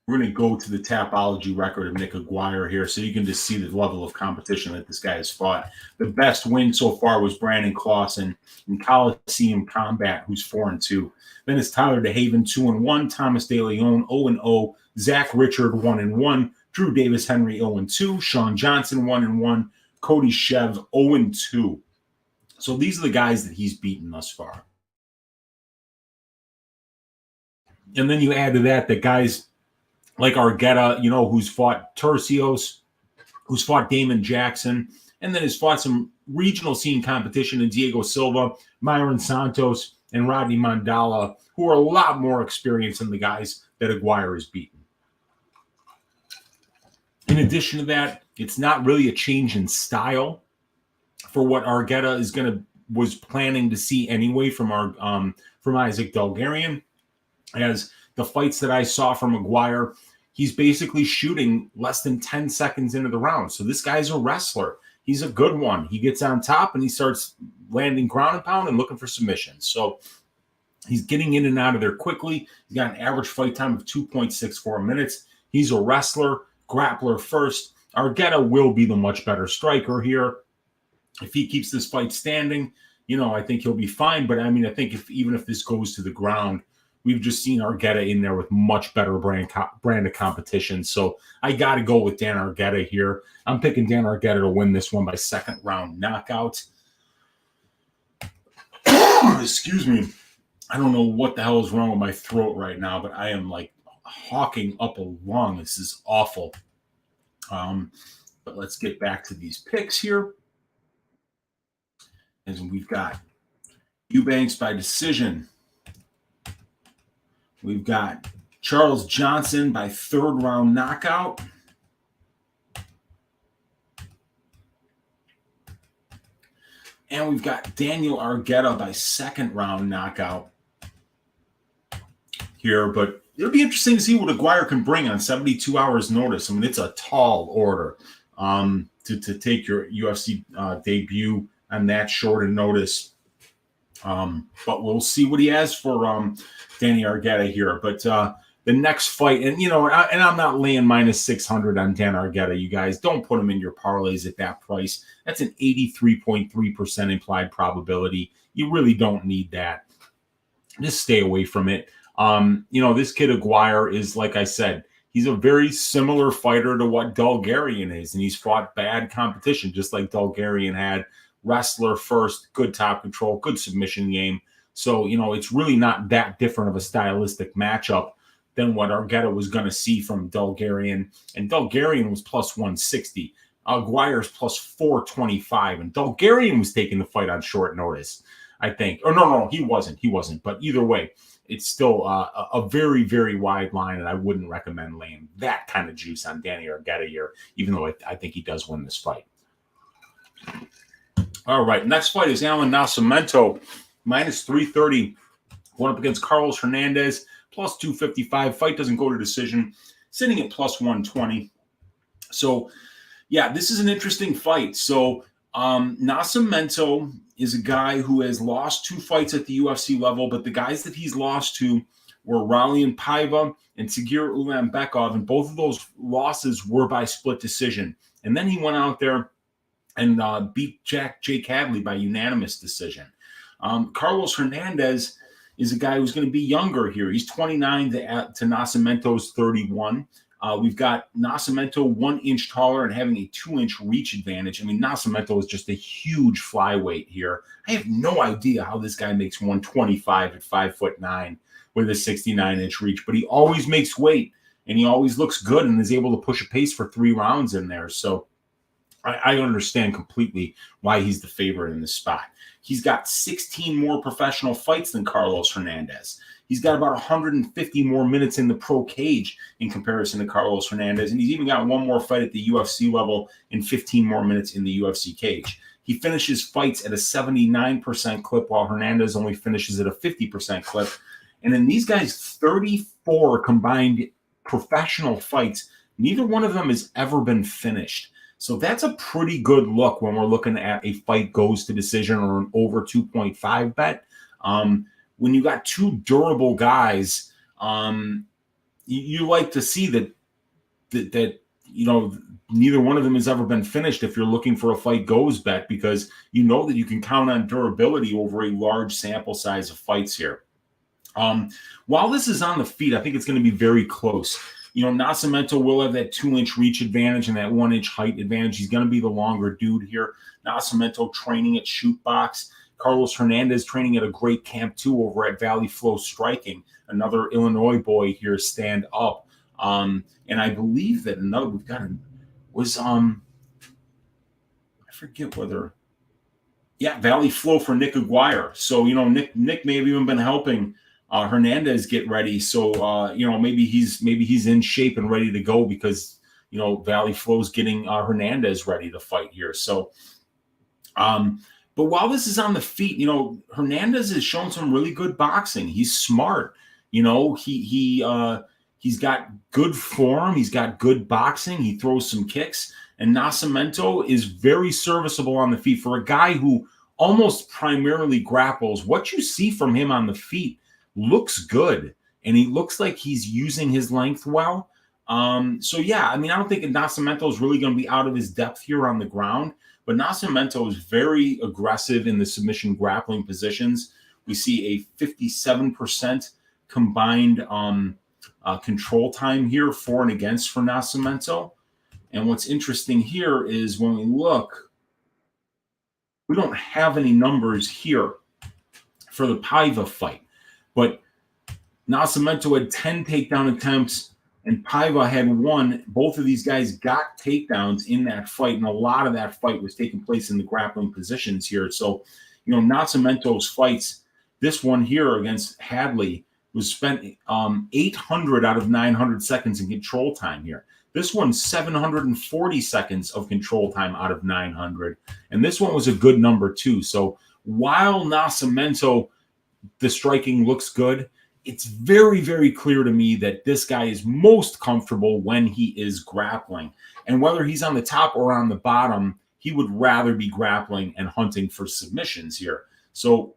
We're going to go to the Tapology record of Nick Aguirre here so you can just see the level of competition that this guy has fought. The best win so far was Brandon Clausen in Coliseum Combat, who's 4-2. Then it's Tyler DeHaven, 2-1. Thomas De Leon, 0-0. Zach Richard, 1-1. Drew Davis Henry, 0-2. Sean Johnson, 1-1. Cody Shev, 0-2. So these are the guys that he's beaten thus far. And then you add to that the guys like Argueta, who's fought Tercios, who's fought Damon Jackson, and then has fought some regional scene competition in Diego Silva, Myron Santos, and Rodney Mandala, who are a lot more experienced than the guys that Aguirre has beaten. In addition to that, it's not really a change in style for what Argueta is going to was planning to see anyway from Isaac Dulgarian. As the fights that I saw from Aguirre, he's basically shooting less than 10 seconds into the round. So this guy's a wrestler. He's a good one. He gets on top and he starts landing ground and pound and looking for submissions. So he's getting in and out of there quickly. He's got an average fight time of 2.64 minutes. He's a wrestler, grappler first. Argueta will be the much better striker here. If he keeps this fight standing, I think he'll be fine. But I mean, I think even if this goes to the ground, we've just seen Argueta in there with much better brand of competition. So I got to go with Dan Argueta here. I'm picking Dan Argueta to win this one by second round knockout. Excuse me. I don't know what the hell is wrong with my throat right now, but I am like hawking up a lung. This is awful. But let's get back to these picks here. And we've got Eubanks by decision. We've got Charles Johnson by third round knockout. And we've got Daniel Argueta by second round knockout here. But it'll be interesting to see what Aguirre can bring on 72 hours notice. I mean, it's a tall order to take your UFC debut on that short a notice. But we'll see what he has for Danny Argueta here. But the next fight, and I'm not laying minus 600 on Dan Argueta, you guys. Don't put him in your parlays at that price. That's an 83.3% implied probability. You really don't need that. Just stay away from it. This kid Aguirre is, like I said, he's a very similar fighter to what Dulgarian is, and he's fought bad competition, just like Dulgarian had. Wrestler first, good top control, good submission game. So, it's really not that different of a stylistic matchup than what Argueta was going to see from Dulgarian. And Dulgarian was plus 160. Aguirre's plus 425. And Dulgarian was taking the fight on short notice, I think. Or no, he wasn't. But either way, it's still a very, very wide line, and I wouldn't recommend laying that kind of juice on Danny Argueta here, even though I think he does win this fight. All right, next fight is Allan Nascimento, minus 330, going up against Carlos Hernandez, plus 255. Fight doesn't go to decision, sitting at plus 120. So, yeah, this is an interesting fight. So, Nascimento is a guy who has lost 2 fights at the UFC level, but the guys that he's lost to were Raulian Paiva and Sigir Ulanbekov, and both of those losses were by split decision. And then he went out there and beat Jake Hadley by unanimous decision. Carlos Hernandez is a guy who's going to be younger here. He's 29 to Nascimento's 31. We've got Nascimento 1 inch taller and having a 2-inch reach advantage. I mean, Nascimento is just a huge flyweight here. I have no idea how this guy makes 125 at 5'9" with a 69-inch reach, but he always makes weight and he always looks good and is able to push a pace for 3 rounds in there. So I understand completely why he's the favorite in this spot. He's got 16 more professional fights than Carlos Hernandez. He's got about 150 more minutes in the pro cage in comparison to Carlos Hernandez. And he's even got 1 more fight at the UFC level and 15 more minutes in the UFC cage. He finishes fights at a 79% clip while Hernandez only finishes at a 50% clip. And in these guys' 34 combined professional fights, neither one of them has ever been finished. So that's a pretty good look when we're looking at a fight goes to decision or an over 2.5 bet. When you got 2 durable guys, you like to see that neither one of them has ever been finished if you're looking for a fight goes bet, because you know that you can count on durability over a large sample size of fights here. While this is on the feet, I think it's going to be very close. Nascimento will have that 2-inch reach advantage and that 1-inch height advantage. He's going to be the longer dude here. Nascimento training at Shoot Box. Carlos Hernandez training at a great camp too over at Valley Flow Striking. Another Illinois boy here, stand up. And I believe that another we've got was I forget whether Valley Flow for Nick Aguirre. So Nick may have even been helping Hernandez get ready. So maybe he's in shape and ready to go because Valley Flow's getting Hernandez ready to fight here. So But while this is on the feet, Hernandez has shown some really good boxing. He's smart. He's got good form. He's got good boxing. He throws some kicks. And Nascimento is very serviceable on the feet for a guy who almost primarily grapples. What you see from him on the feet looks good. And he looks like he's using his length well. So, yeah, I don't think Nascimento is really going to be out of his depth here on the ground. But Nascimento is very aggressive in the submission grappling positions. We see a 57% combined control time here for and against for Nascimento. And what's interesting here is when we look, we don't have any numbers here for the Paiva fight. But Nascimento had 10 takedown attempts and Paiva had 1. Both of these guys got takedowns in that fight, and a lot of that fight was taking place in the grappling positions here. So, Nascimento's fights, this one here against Hadley was spent 800 out of 900 seconds in control time here. This one's 740 seconds of control time out of 900. And this one was a good number too. So while Nascimento, the striking looks good, it's very, very clear to me that this guy is most comfortable when he is grappling. And whether he's on the top or on the bottom, he would rather be grappling and hunting for submissions here. So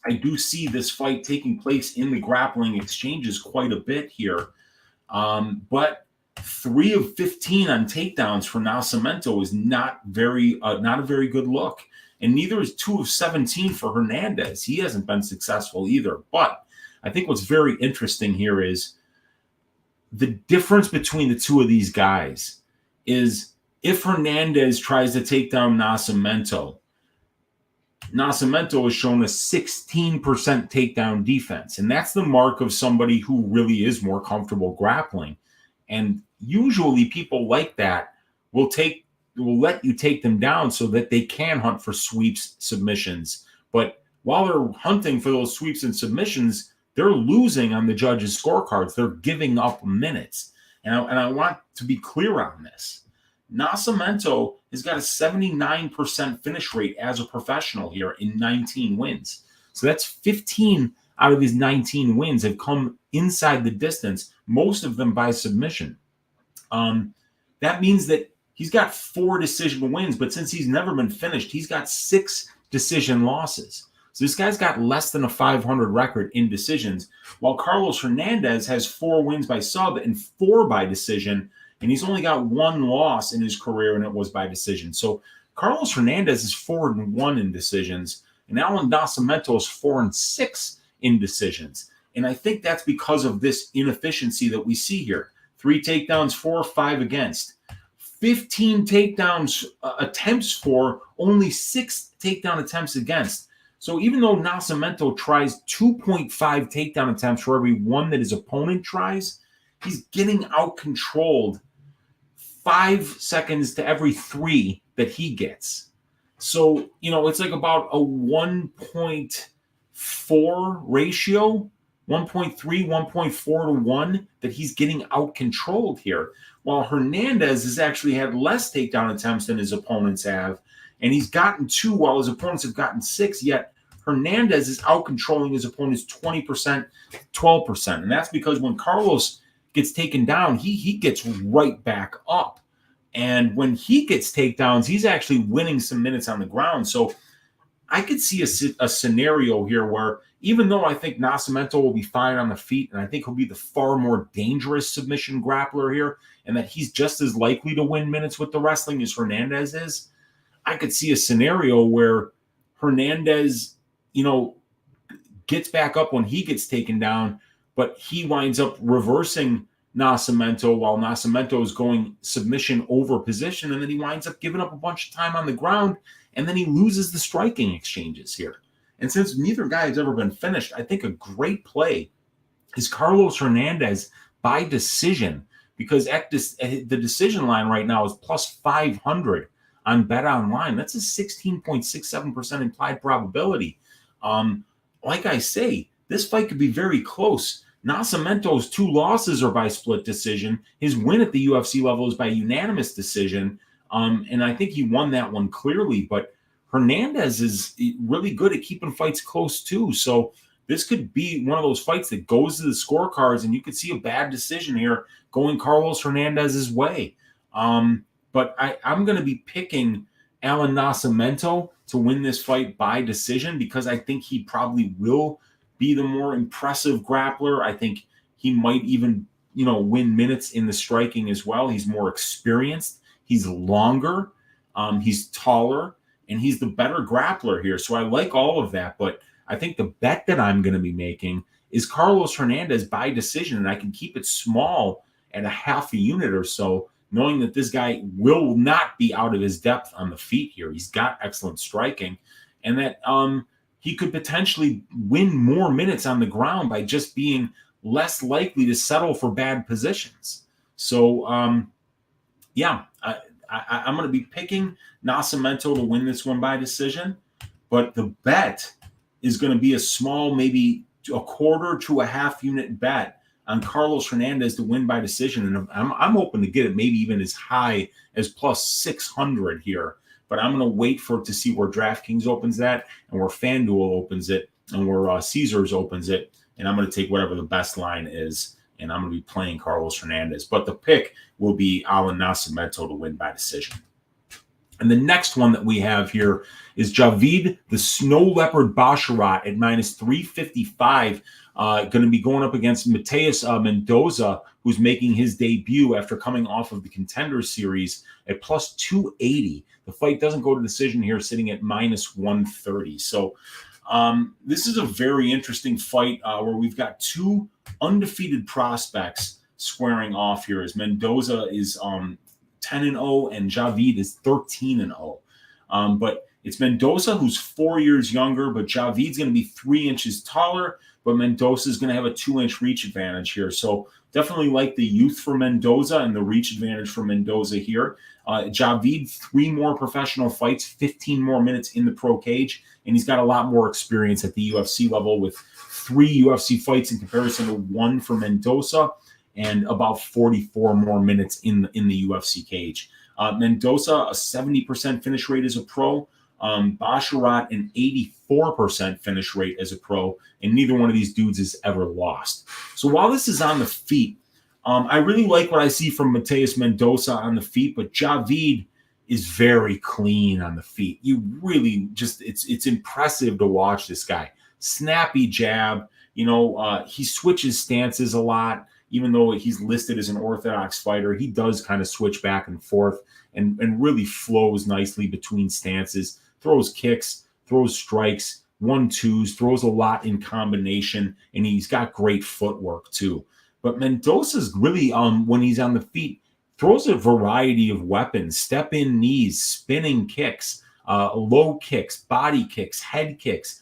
I do see this fight taking place in the grappling exchanges quite a bit here. But 3 of 15 on takedowns for Nascimento is not a very good look. And neither is 2 of 17 for Hernandez. He hasn't been successful either. But I think what's very interesting here is the difference between the two of these guys is if Hernandez tries to take down Nascimento has shown a 16% takedown defense. And that's the mark of somebody who really is more comfortable grappling. And usually people like that will let you take them down so that they can hunt for sweeps, submissions. But while they're hunting for those sweeps and submissions, they're losing on the judges' scorecards. They're giving up minutes. And I want to be clear on this. Nascimento has got a 79% finish rate as a professional here in 19 wins. So that's 15 out of his 19 wins have come inside the distance, most of them by submission. That means that he's got 4 decision wins, but since he's never been finished, he's got 6 decision losses. So this guy's got less than a 500 record in decisions, while Carlos Hernandez has 4 wins by sub and 4 by decision, and he's only got 1 loss in his career, and it was by decision. So Carlos Hernandez is 4-1 in decisions, and Allan Nascimento is 4-6 in decisions. And I think that's because of this inefficiency that we see here. 3 takedowns for, 5 against. 15 takedowns attempts for, only 6 takedown attempts against. So even though Nascimento tries 2.5 takedown attempts for every 1 that his opponent tries, he's getting out-controlled 5 seconds to every 3 that he gets. So, it's like about a 1.4 ratio, 1.3, 1.4 to 1 that he's getting out-controlled here. While Hernandez has actually had less takedown attempts than his opponents have, and he's gotten 2 while his opponents have gotten 6, yet Hernandez is out-controlling his opponents 20%, 12%. And that's because when Carlos gets taken down, he gets right back up. And when he gets takedowns, he's actually winning some minutes on the ground. So I could see a scenario here where even though I think Nascimento will be fine on the feet, and I think he'll be the far more dangerous submission grappler here, and that he's just as likely to win minutes with the wrestling as Hernandez is, I could see a scenario where Hernandez, gets back up when he gets taken down, but he winds up reversing Nascimento while Nascimento is going submission over position, and then he winds up giving up a bunch of time on the ground, and then he loses the striking exchanges here. And since neither guy has ever been finished, I think a great play is Carlos Hernandez by decision, because the decision line right now is plus 500 on Bet Online. That's a 16.67% implied probability. Like I say, this fight could be very close. Nascimento's 2 losses are by split decision. His win at the UFC level is by unanimous decision. And I think he won that one clearly. But Hernandez is really good at keeping fights close too. So this could be one of those fights that goes to the scorecards, and you could see a bad decision here going Carlos Hernandez's way. But I'm going to be picking Allan Nascimento to win this fight by decision because I think he probably will be the more impressive grappler. I think he might even, win minutes in the striking as well. He's more experienced. He's longer. He's taller. And he's the better grappler here. So I like all of that. But I think the bet that I'm going to be making is Carlos Hernandez by decision. And I can keep it small at a half a unit or so, knowing that this guy will not be out of his depth on the feet here. He's got excellent striking. And that he could potentially win more minutes on the ground by just being less likely to settle for bad positions. So, I'm going to be picking Nascimento to win this one by decision, but the bet is going to be a small, maybe a quarter to a half unit bet on Carlos Hernandez to win by decision. And I'm open to get it maybe even as high as plus 600 here, but I'm going to wait for it to see where DraftKings opens that and where FanDuel opens it and where Caesars opens it. And I'm going to take whatever the best line is, and I'm going to be playing Carlos Hernandez. But the pick will be Allan Nascimento to win by decision. And the next one that we have here is Javid, the Snow Leopard Basharat at minus 355, going to be going up against Mateus Mendoza, who's making his debut after coming off of the Contender Series at plus 280. The fight doesn't go to decision here, sitting at minus 130. So this is a very interesting fight where we've got two undefeated prospects squaring off here, as Mendoza is 10-0 and Javid is 13-0. But it's Mendoza who's 4 years younger, but Javid's going to be 3 inches taller, but Mendoza is going to have a 2-inch reach advantage here. So definitely like the youth for Mendoza and the reach advantage for Mendoza here. Javid, 3 more professional fights, 15 more minutes in the pro cage, and he's got a lot more experience at the UFC level with 3 UFC fights in comparison to 1 for Mendoza and about 44 more minutes in the UFC cage. Mendoza, a 70% finish rate as a pro. Basharat, an 84% finish rate as a pro, and neither one of these dudes has ever lost. So while this is on the feet, I really like what I see from Mateus Mendoza on the feet, but Javid is very clean on the feet. You really just, it's impressive to watch this guy. Snappy jab, he switches stances a lot. Even though he's listed as an orthodox fighter, he does kind of switch back and forth and really flows nicely between stances, throws kicks, throws strikes, 1-2s, throws a lot in combination, and he's got great footwork too. But Mendoza's really, when he's on the feet, throws a variety of weapons, step-in knees, spinning kicks, low kicks, body kicks, head kicks,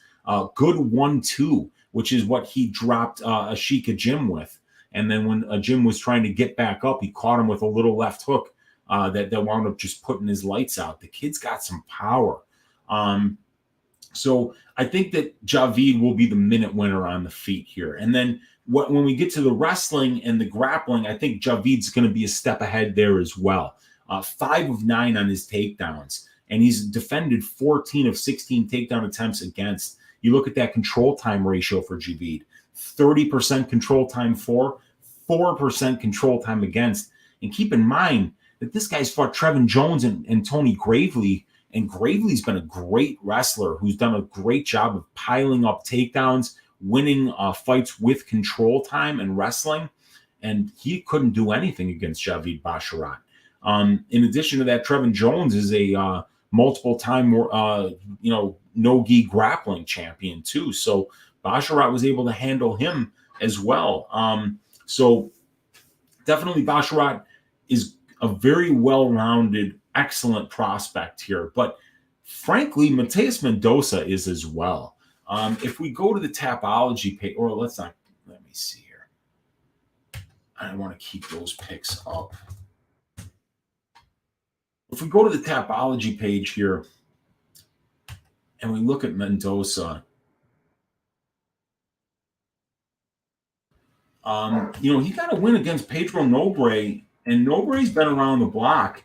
good 1-2, which is what he dropped Ashika Jim with. And then when Jim was trying to get back up, he caught him with a little left hook that wound up just putting his lights out. The kid's got some power. So I think that Javid will be the minute winner on the feet here. And then when we get to the wrestling and the grappling, I think Javid's going to be a step ahead there as well. 5 of 9 on his takedowns. And he's defended 14 of 16 takedown attempts against. You look at that control time ratio for Javid. 30% control time for, 4% control time against. And keep in mind that this guy's fought Trevin Jones and Tony Gravely, and Gravely's been a great wrestler who's done a great job of piling up takedowns, winning fights with control time and wrestling, and he couldn't do anything against Javid Basharat. In addition to that, Trevin Jones is a multiple-time, no-gi grappling champion too, so Basharat was able to handle him as well. So definitely Basharat is a very well-rounded, excellent prospect here. But frankly, Mateus Mendoza is as well. If we go to the Tapology page, or let me see here. I want to keep those picks up. If we go to the Tapology page here and we look at Mendoza, he got a win against Pedro Nobre, and Nobre's been around the block.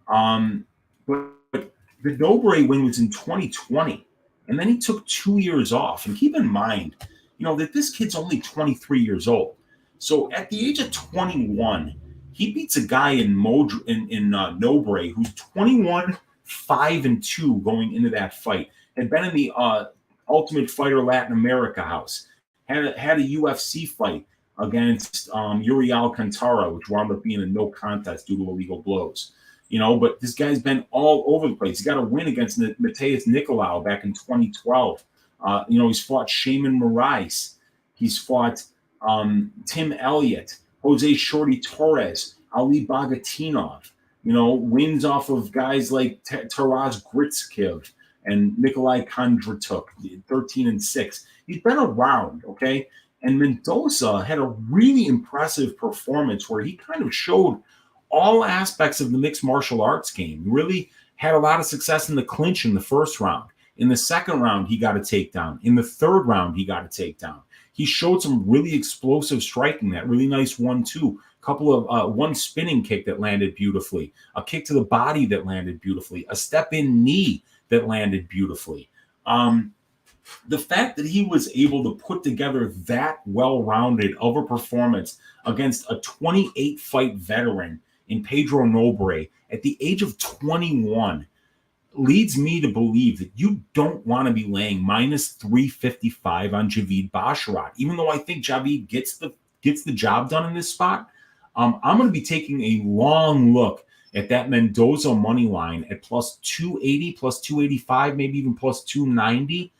But The Nobre win was in 2020, and then he took 2 years off. And keep in mind, that this kid's only 23 years old. So at the age of 21, he beats a guy in Nobre who's 21, 5-2 going into that fight. Had been in the Ultimate Fighter Latin America house. Had a UFC fight against Yuri Alcantara, which wound up being a no contest due to illegal blows. But this guy's been all over the place. He got a win against Mateus Nicolau back in 2012. He's fought Shaman Moraes. He's fought Tim Elliott, Jose Shorty Torres, Ali Bogatinov. Wins off of guys like Taras Gritskiv and Nikolai Kondratuk, 13-6. He's been around, okay? And Mendoza had a really impressive performance where he kind of showed all aspects of the mixed martial arts game. He really had a lot of success in the clinch in the first round. In the second round, he got a takedown. In the third round, he got a takedown. He showed some really explosive striking, that really nice 1-2. Couple of one spinning kick that landed beautifully, a kick to the body that landed beautifully, a step-in knee that landed beautifully. The fact that he was able to put together that well-rounded of a performance against a 28-fight veteran in Pedro Nobre at the age of 21 leads me to believe that you don't want to be laying minus 355 on Javid Basharat. Even though I think Javid gets the job done in this spot, I'm going to be taking a long look at that Mendoza money line at plus 280, plus 285, maybe even plus 290.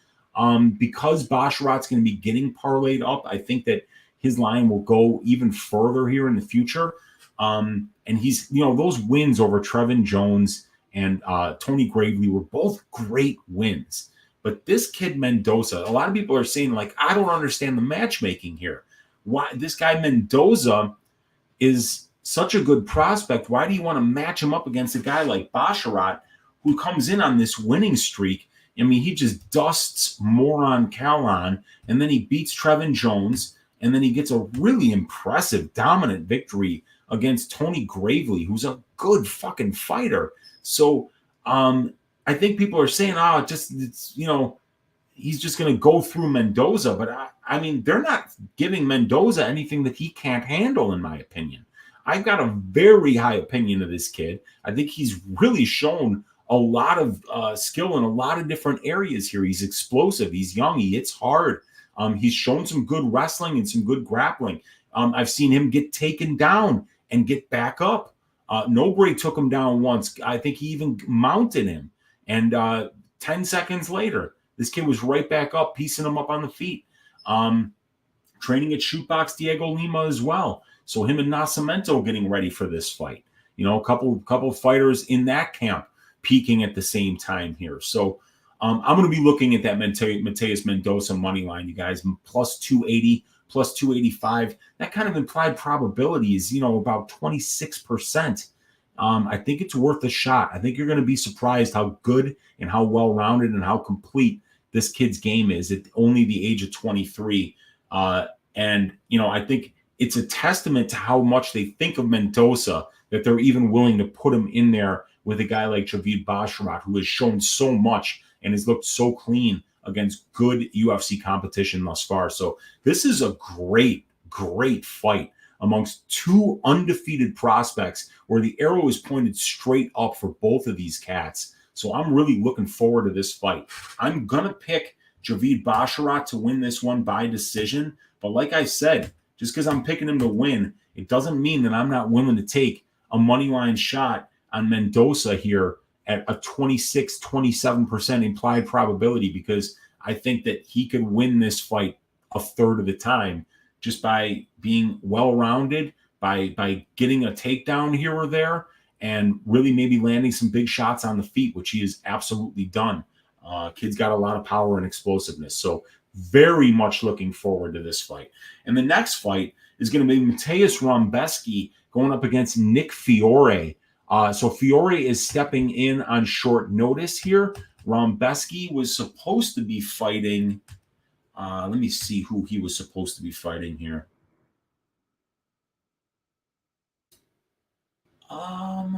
Because Basharat's going to be getting parlayed up, I think that his line will go even further here in the future. And he's, those wins over Trevin Jones and Tony Gravely were both great wins. But this kid Mendoza, a lot of people are saying, like, I don't understand the matchmaking here. Why this guy Mendoza is such a good prospect? Why do you want to match him up against a guy like Basharat, who comes in on this winning streak? I mean, he just dusts moron Allan, and then he beats Trevin Jones, and then he gets a really impressive, dominant victory against Tony Gravely, who's a good fucking fighter. So I think people are saying, he's just going to go through Mendoza. But, I mean, they're not giving Mendoza anything that he can't handle, in my opinion. I've got a very high opinion of this kid. I think he's really shown a lot of skill in a lot of different areas here. He's explosive. He's young. He hits hard. He's shown some good wrestling and some good grappling. I've seen him get taken down and get back up. Nobre took him down once. I think he even mounted him. And 10 seconds later, this kid was right back up, piecing him up on the feet. Training at Shootbox Diego Lima as well. So him and Nascimento getting ready for this fight. A couple fighters in that camp peaking at the same time here. So I'm going to be looking at that Mateus Mendoza money line, you guys, plus 280, plus 285. That kind of implied probability is, about 26%. I think it's worth a shot. I think you're going to be surprised how good and how well-rounded and how complete this kid's game is at only the age of 23. And I think it's a testament to how much they think of Mendoza that they're even willing to put him in there with a guy like Javid Basharat, who has shown so much and has looked so clean against good UFC competition thus far. So this is a great, great fight amongst two undefeated prospects where the arrow is pointed straight up for both of these cats. So I'm really looking forward to this fight. I'm going to pick Javid Basharat to win this one by decision. But like I said, just because I'm picking him to win, it doesn't mean that I'm not willing to take a moneyline shot on Mendoza here at a 27% implied probability, because I think that he could win this fight a third of the time just by being well-rounded, by getting a takedown here or there, and really maybe landing some big shots on the feet, which he has absolutely done. Kid's got a lot of power and explosiveness. So very much looking forward to this fight. And the next fight is going to be Mateusz Rebecki going up against Nick Fiore. So Fiore is stepping in on short notice here. Rebecki was supposed to be fighting. Let me see who he was supposed to be fighting here.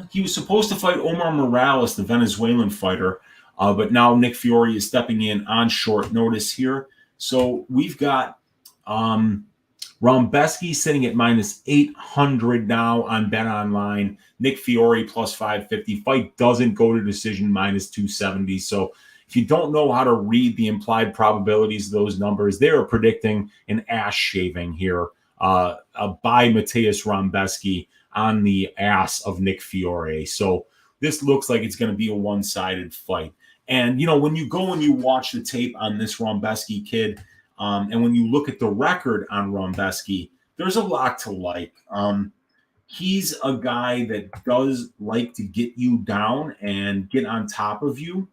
He was supposed to fight Omar Morales, the Venezuelan fighter, but now Nick Fiore is stepping in on short notice here. So we've got Rebecki sitting at minus 800 now on Bet Online. Nick Fiore plus 550. Fight doesn't go to decision, minus 270. So if you don't know how to read the implied probabilities of those numbers, they are predicting an ass shaving here by Mateus Rebecki on the ass of Nick Fiore. So this looks like it's going to be a one-sided fight. And, when you go and you watch the tape on this Rebecki kid, and when you look at the record on Rebecki, there's a lot to like. He's a guy that does like to get you down and get on top of you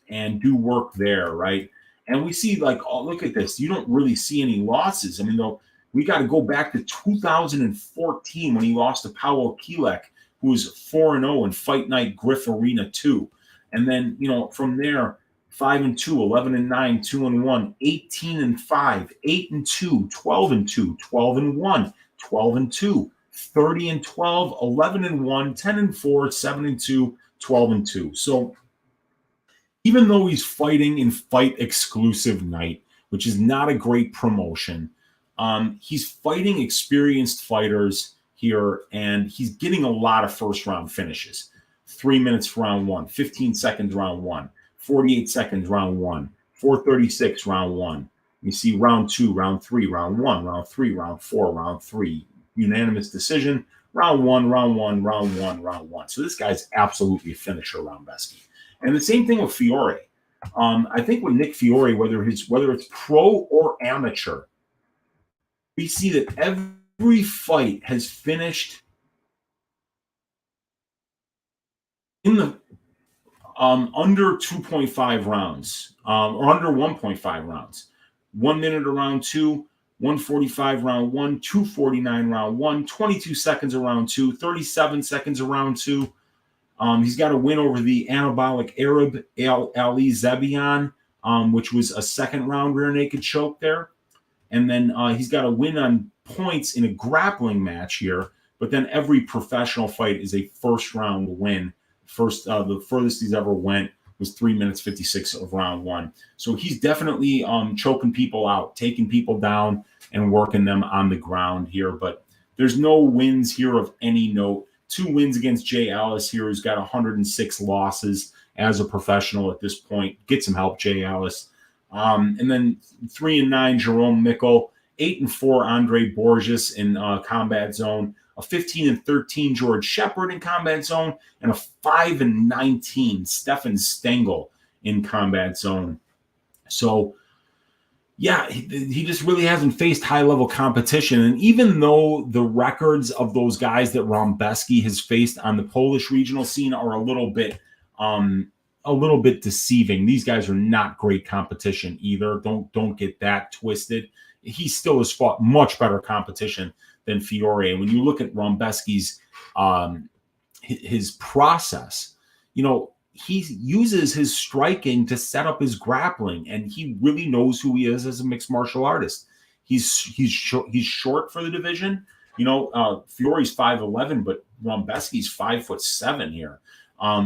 and do work there, right? And we see, look at this. You don't really see any losses. I mean, though, we got to go back to 2014 when he lost to Paulo Kilek, who was 4-0 in Fight Night Griff Arena 2. And then, from there, 5-2, 11-9, 2-1, 18-5, 8-2, 12-2, 12-1, 12-2, 30-12, 11-1, 10-4, 7-2, 12-2. So even though he's fighting in Fight Exclusive Night, which is not a great promotion, he's fighting experienced fighters here, and he's getting a lot of first-round finishes. 3 minutes for round 1, 15 seconds round 1, 48 seconds round 1, 4:36 round 1. You see round 2, round 3, round 1, round 3, round 4, round 3. Unanimous decision, round 1, round 1, round 1, round 1. So this guy's absolutely a finisher, Rebecki. And the same thing with Fiore. I think with Nick Fiore, whether it's pro or amateur, we see that every fight has finished in the under 2.5 rounds, or under 1.5 rounds. 1 minute around 2, 145 round 1, 249 round 1, 22 seconds around 2, 37 seconds around 2. He's got a win over the anabolic Arab Ali Zebian, which was a second round rear naked choke there. And then he's got a win on points in a grappling match here. But then every professional fight is a first round win. The furthest he's ever went was 3 minutes 56 of round 1. So he's definitely choking people out, taking people down, and working them on the ground here. But there's no wins here of any note. 2 wins against Jay Ellis here, who's got 106 losses as a professional at this point. Get some help, Jay Ellis. And then 3-9, Jerome Mickle. 8-4, Andre Borges in Combat Zone. A 15-13, George Shepard in Combat Zone. And a 5-19, Stefan Stengel in Combat Zone. So, yeah, he just really hasn't faced high-level competition. And even though the records of those guys that Rebecki has faced on the Polish regional scene are a little bit deceiving, these guys are not great competition either. Don't get that twisted. He still has fought much better competition than Fiore. And when you look at Rebecki's his process, he uses his striking to set up his grappling, and he really knows who he is as a mixed martial artist. He's short for the division. Fiore's 5'11", but Rebecki's 5'7" here.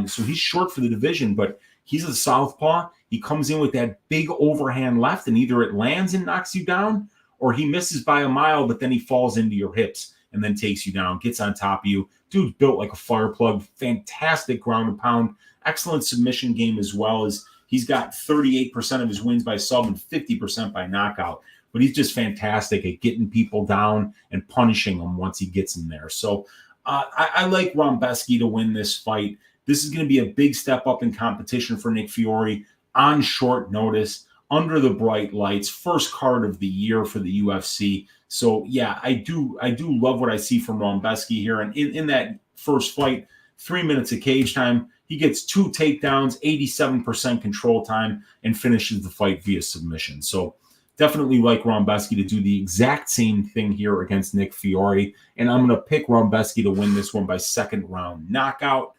So he's short for the division, but he's a southpaw. He comes in with that big overhand left, and either it lands and knocks you down, or he misses by a mile, but then he falls into your hips and then takes you down, gets on top of you. Dude's built like a fire plug. Fantastic ground and pound. Excellent submission game as well. As he's got 38% of his wins by sub and 50% by knockout. But he's just fantastic at getting people down and punishing them once he gets them there. So I like Rebecki to win this fight. This is going to be a big step up in competition for Nick Fiore on short notice, under the bright lights, first card of the year for the UFC. So, yeah, I do love what I see from Rebecki here. And in that first fight, 3 minutes of cage time, he gets 2 takedowns, 87% control time, and finishes the fight via submission. So definitely like Rebecki to do the exact same thing here against Nick Fiore. And I'm going to pick Rebecki to win this one by second round knockout.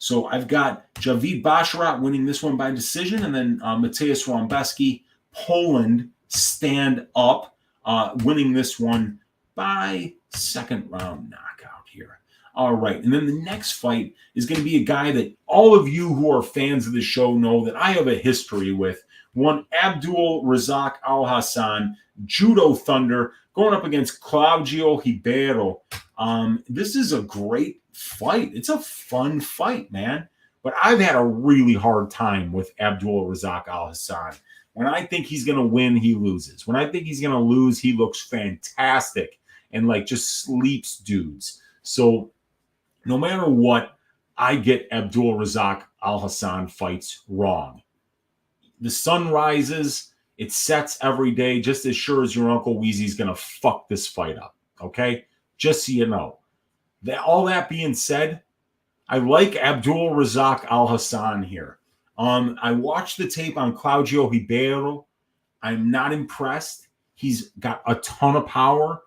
So I've got Javid Basharat winning this one by decision, and then Mateus Rebecki, Poland, stand up, winning this one by second round knockout here. All right. And then the next fight is going to be a guy that all of you who are fans of the show know that I have a history with. One Abdul Razak Alhassan, Judo Thunder, going up against Claudio Ribiero. This is a great fight. It's a fun fight, man. But I've had a really hard time with Abdul Razak Alhassan. When I think he's going to win, he loses. When I think he's going to lose, he looks fantastic and like just sleeps dudes. So no matter what, I get Abdul Razak Alhassan fights wrong. The sun rises, it sets every day, just as sure as your Uncle Weezy's going to fuck this fight up, okay? Just so you know. All that being said, I like Abdul Razak Alhassan here. I watched the tape on Claudio Ribiero. I'm not impressed. He's got a ton of power.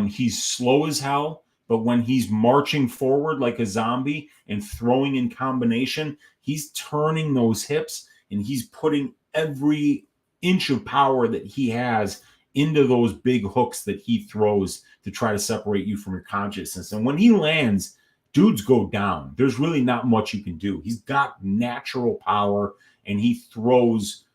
He's slow as hell, but when he's marching forward like a zombie and throwing in combination, he's turning those hips and he's putting every inch of power that he has into those big hooks that he throws to try to separate you from your consciousness. And when he lands, dudes go down. There's really not much you can do. He's got natural power, and he throws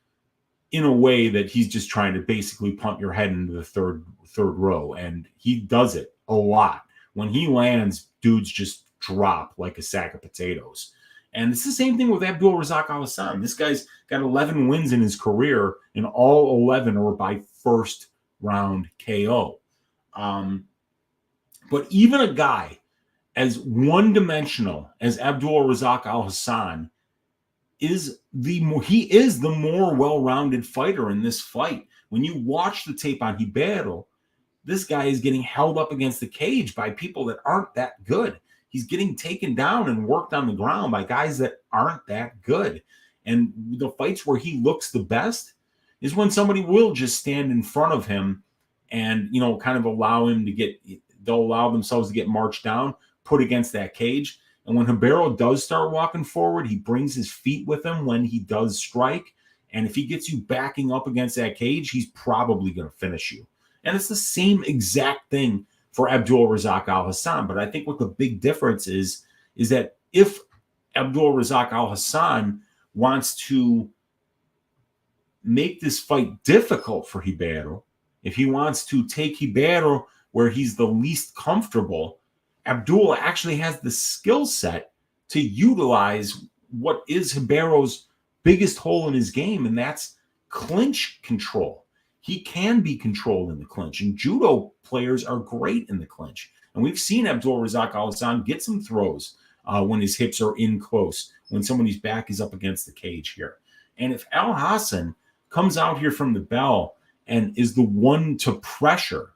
in a way that he's just trying to basically pump your head into the third row, and he does it a lot. When he lands, dudes just drop like a sack of potatoes. And it's the same thing with Abdul Razak Alhassan. This guy's got 11 wins in his career, and all 11 are by first round KO. But even a guy as one-dimensional as Abdul Razak Alhassan is the more well-rounded fighter in this fight. When you watch the tape on Ribiero, this guy is getting held up against the cage by people that aren't that good. He's getting taken down and worked on the ground by guys that aren't that good. And the fights where he looks the best is when somebody will just stand in front of him and, kind of they'll allow themselves to get marched down, put against that cage. And when Ribiero does start walking forward, he brings his feet with him when he does strike. And if he gets you backing up against that cage, he's probably going to finish you. And it's the same exact thing for Abdul Razak Alhassan. But I think what the big difference is that if Abdul Razak Alhassan wants to make this fight difficult for Ribiero, if he wants to take Ribiero where he's the least comfortable, Abdul actually has the skill set to utilize what is Ribeiro's biggest hole in his game, and that's clinch control. He can be controlled in the clinch, and judo players are great in the clinch. And we've seen Abdul Razak Alhassan get some throws when his hips are in close, when somebody's back is up against the cage here. And if Alhassan comes out here from the bell and is the one to pressure,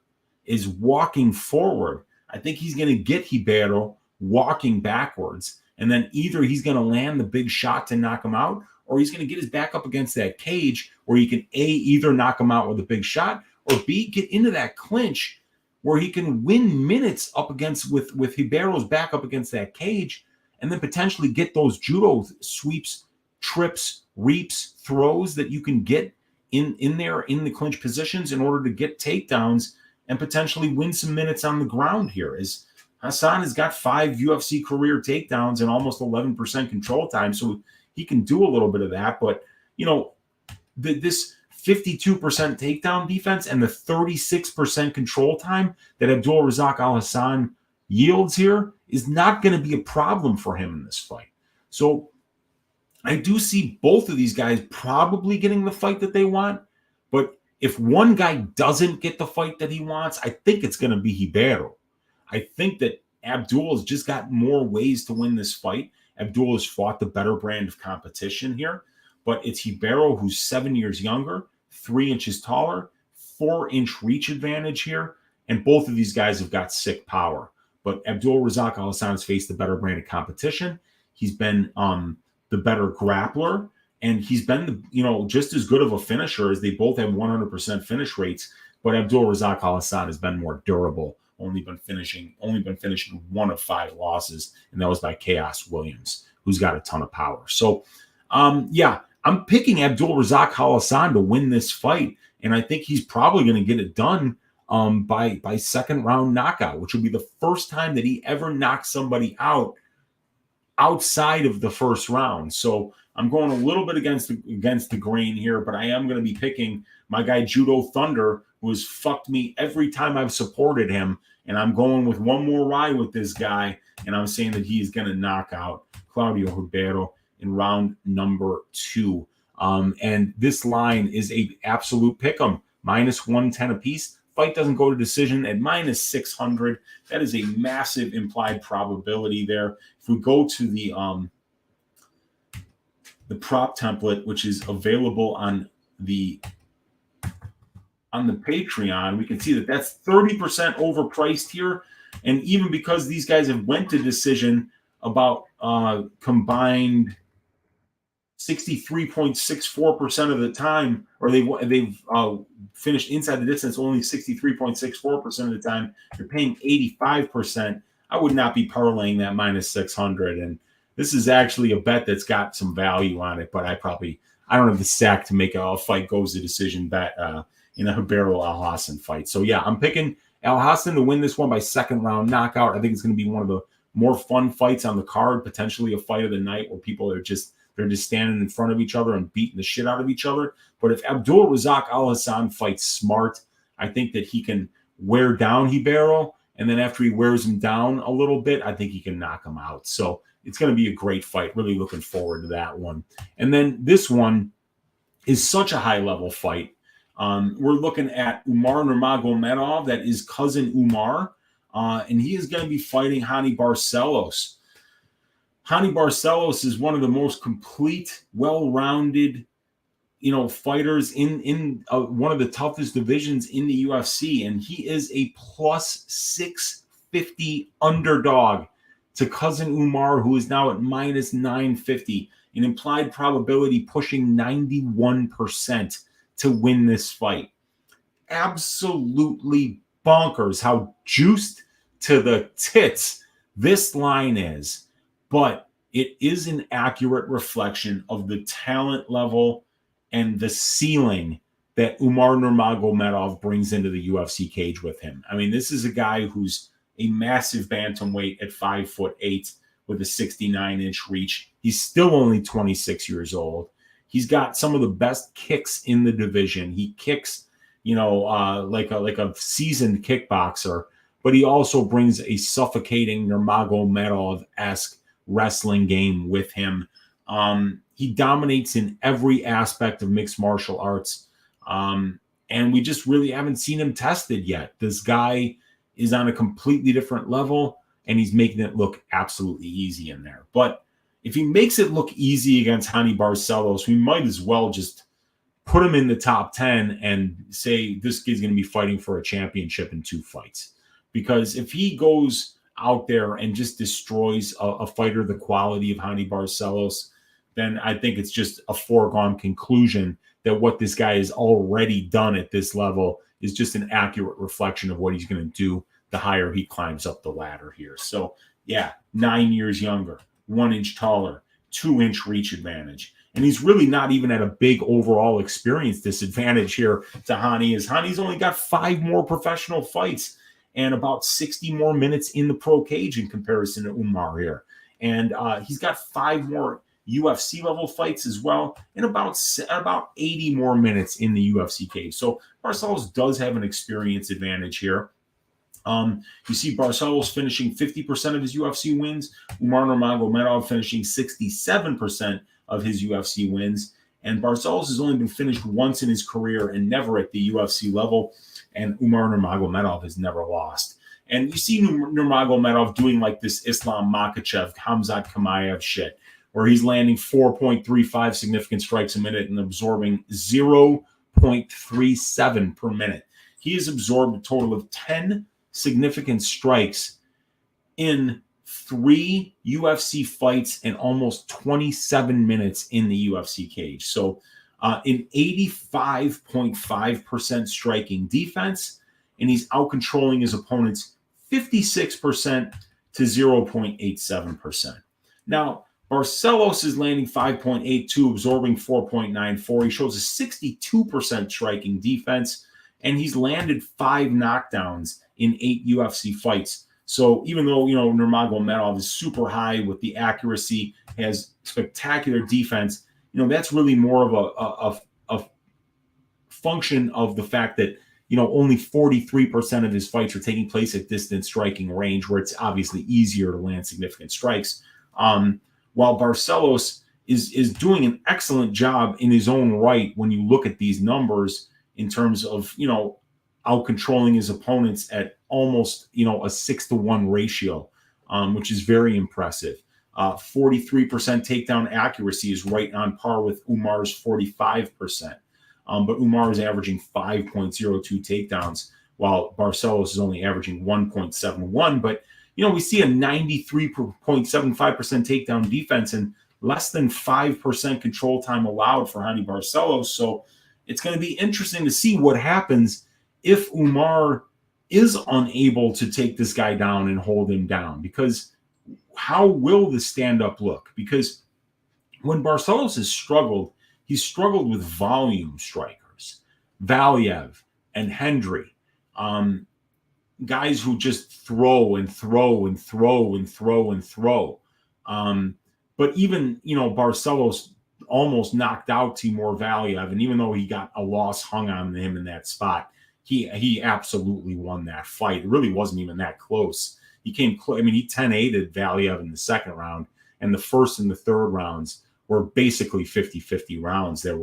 is walking forward, I think he's going to get Ribiero walking backwards. And then either he's going to land the big shot to knock him out, or he's going to get his back up against that cage where he can either knock him out with a big shot, or B, get into that clinch where he can win minutes up against with Ribeiro's back up against that cage, and then potentially get those judo sweeps, trips, reaps, throws that you can get in there in the clinch positions in order to get takedowns and potentially win some minutes on the ground here. As Hassan has got 5 UFC career takedowns and almost 11% control time, so he can do a little bit of that. But, this 52% takedown defense and the 36% control time that Abdul Razak Alhassan yields here is not going to be a problem for him in this fight. So I do see both of these guys probably getting the fight that they want, but if one guy doesn't get the fight that he wants, I think it's going to be Ribiero. I think that Abdul has just got more ways to win this fight. Abdul has fought the better brand of competition here, but it's Ribiero who's 7 years younger, 3 inches taller, 4-inch reach advantage here, and both of these guys have got sick power. But Abdul Razak Alhassan has faced the better brand of competition. He's been the better grappler, and he's been just as good of a finisher, as they both have 100% finish rates. But Abdul Razak Alhassan has been more durable. Only been finishing 1 of 5 losses, and that was by Chaos Williams, who's got a ton of power. So, I'm picking Abdul Razak Alhassan to win this fight, and I think he's probably going to get it done by second round knockout, which will be the first time that he ever knocked somebody out outside of the first round. So I'm going a little bit against the grain here, but I am going to be picking my guy Judo Thunder, who has fucked me every time I've supported him. And I'm going with one more ride with this guy, and I'm saying that he is going to knock out Claudio Ribiero in round number 2. And this line is a absolute pick'em, minus 110 apiece. Fight doesn't go to decision at minus 600. That is a massive implied probability there. If we go to the prop template, which is available on the Patreon, we can see that that's 30% overpriced here. And even because these guys have went to decision about combined 63.64% of the time, or they've finished inside the distance only 63.64% of the time, they're paying 85%. I would not be parlaying that minus 600. And this is actually a bet that's got some value on it, but I don't have the stack to make a fight goes to decision bet in a Ribiero Alhassan fight. So yeah, I'm picking Alhassan to win this one by second round knockout. I think it's going to be one of the more fun fights on the card, potentially a fight of the night where people are they're just standing in front of each other and beating the shit out of each other. But if Abdul Razak Alhassan fights smart, I think that he can wear down Ribiero, and then after he wears him down a little bit, I think he can knock him out. So it's going to be a great fight. Really looking forward to that one. And then this one is such a high-level fight. We're looking at Umar Nurmagomedov, that is cousin Umar, and he is going to be fighting Hani Barcelos. Hani Barcelos is one of the most complete, well-rounded, fighters in one of the toughest divisions in the UFC, and he is a plus 650 underdog to cousin Umar, who is now at minus 950, an implied probability pushing 91% to win this fight. Absolutely bonkers how juiced to the tits this line is, but it is an accurate reflection of the talent level and the ceiling that Umar Nurmagomedov brings into the UFC cage with him. I mean, this is a guy who's a massive bantamweight at 5'8" with a 69-inch reach. He's still only 26 years old. He's got some of the best kicks in the division. He kicks, like a seasoned kickboxer, but he also brings a suffocating Nurmagomedov-esque wrestling game with him. He dominates in every aspect of mixed martial arts. And we just really haven't seen him tested yet. This guy is on a completely different level, and he's making it look absolutely easy in there. But if he makes it look easy against Hani Barcelos, we might as well just put him in the top 10 and say this kid's going to be fighting for a championship in 2 fights. Because if he goes out there and just destroys a fighter the quality of Hani Barcelos, then I think it's just a foregone conclusion that what this guy has already done at this level is just an accurate reflection of what he's going to do the higher he climbs up the ladder here. So, yeah, 9 years younger, 1 inch taller, 2-inch reach advantage. And he's really not even at a big overall experience disadvantage here to Hani, as Hani's only got 5 more professional fights and about 60 more minutes in the pro cage in comparison to Umar here. And he's got 5 more UFC level fights as well, and about 80 more minutes in the UFC cage. So Barcelos does have an experience advantage here. You see Barcelos finishing 50% of his UFC wins, Umar Nurmagomedov finishing 67% of his UFC wins, and Barcelos has only been finished once in his career and never at the UFC level, and Umar Nurmagomedov has never lost. And you see Nurmagomedov doing like this Islam Makhachev, Khamzat Chimaev shit, where he's landing 4.35 significant strikes a minute and absorbing 0.37 per minute. He has absorbed a total of 10 significant strikes in 3 UFC fights and almost 27 minutes in the UFC cage. So an 85.5% striking defense, and he's out-controlling his opponents 56% to 0.87%. Now, Barcelos is landing 5.82, absorbing 4.94. He shows a 62% striking defense and he's landed 5 knockdowns in 8 UFC fights. So even though, Nurmagomedov is super high with the accuracy, has spectacular defense, that's really more of a function of the fact that, only 43% of his fights are taking place at distance striking range, where it's obviously easier to land significant strikes. While Barcelos is doing an excellent job in his own right when you look at these numbers in terms of, out controlling his opponents at almost, a 6-to-1 ratio, which is very impressive. 43% takedown accuracy is right on par with Umar's 45%. But Umar is averaging 5.02 takedowns, while Barcelos is only averaging 1.71. But, we see a 93.75% takedown defense and less than 5% control time allowed for Hani Barcelos. So it's going to be interesting to see what happens if Umar is unable to take this guy down and hold him down, because how will the stand-up look? Because when Barcelos has struggled, he's struggled with volume strikers, Valiev and Hendry, guys who just throw and throw and throw and throw and throw. But even, Barcelos almost knocked out Timur Valiev, and even though he got a loss hung on him in that spot, he absolutely won that fight. It really wasn't even that close. He came close. I mean, he 10-8'd Valiev in the second round, and the first and the third rounds were basically 50-50 rounds. There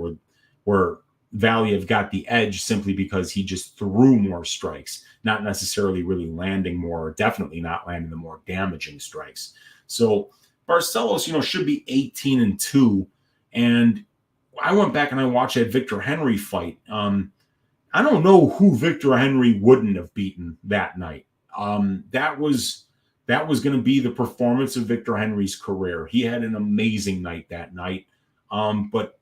where Valiev got the edge simply because he just threw more strikes, not necessarily really landing more, or definitely not landing the more damaging strikes. So Barcelos, should be 18-2. And I went back and I watched that Victor Henry fight. I don't know who Victor Henry wouldn't have beaten that night. That was going to be the performance of Victor Henry's career. He had an amazing night that night. But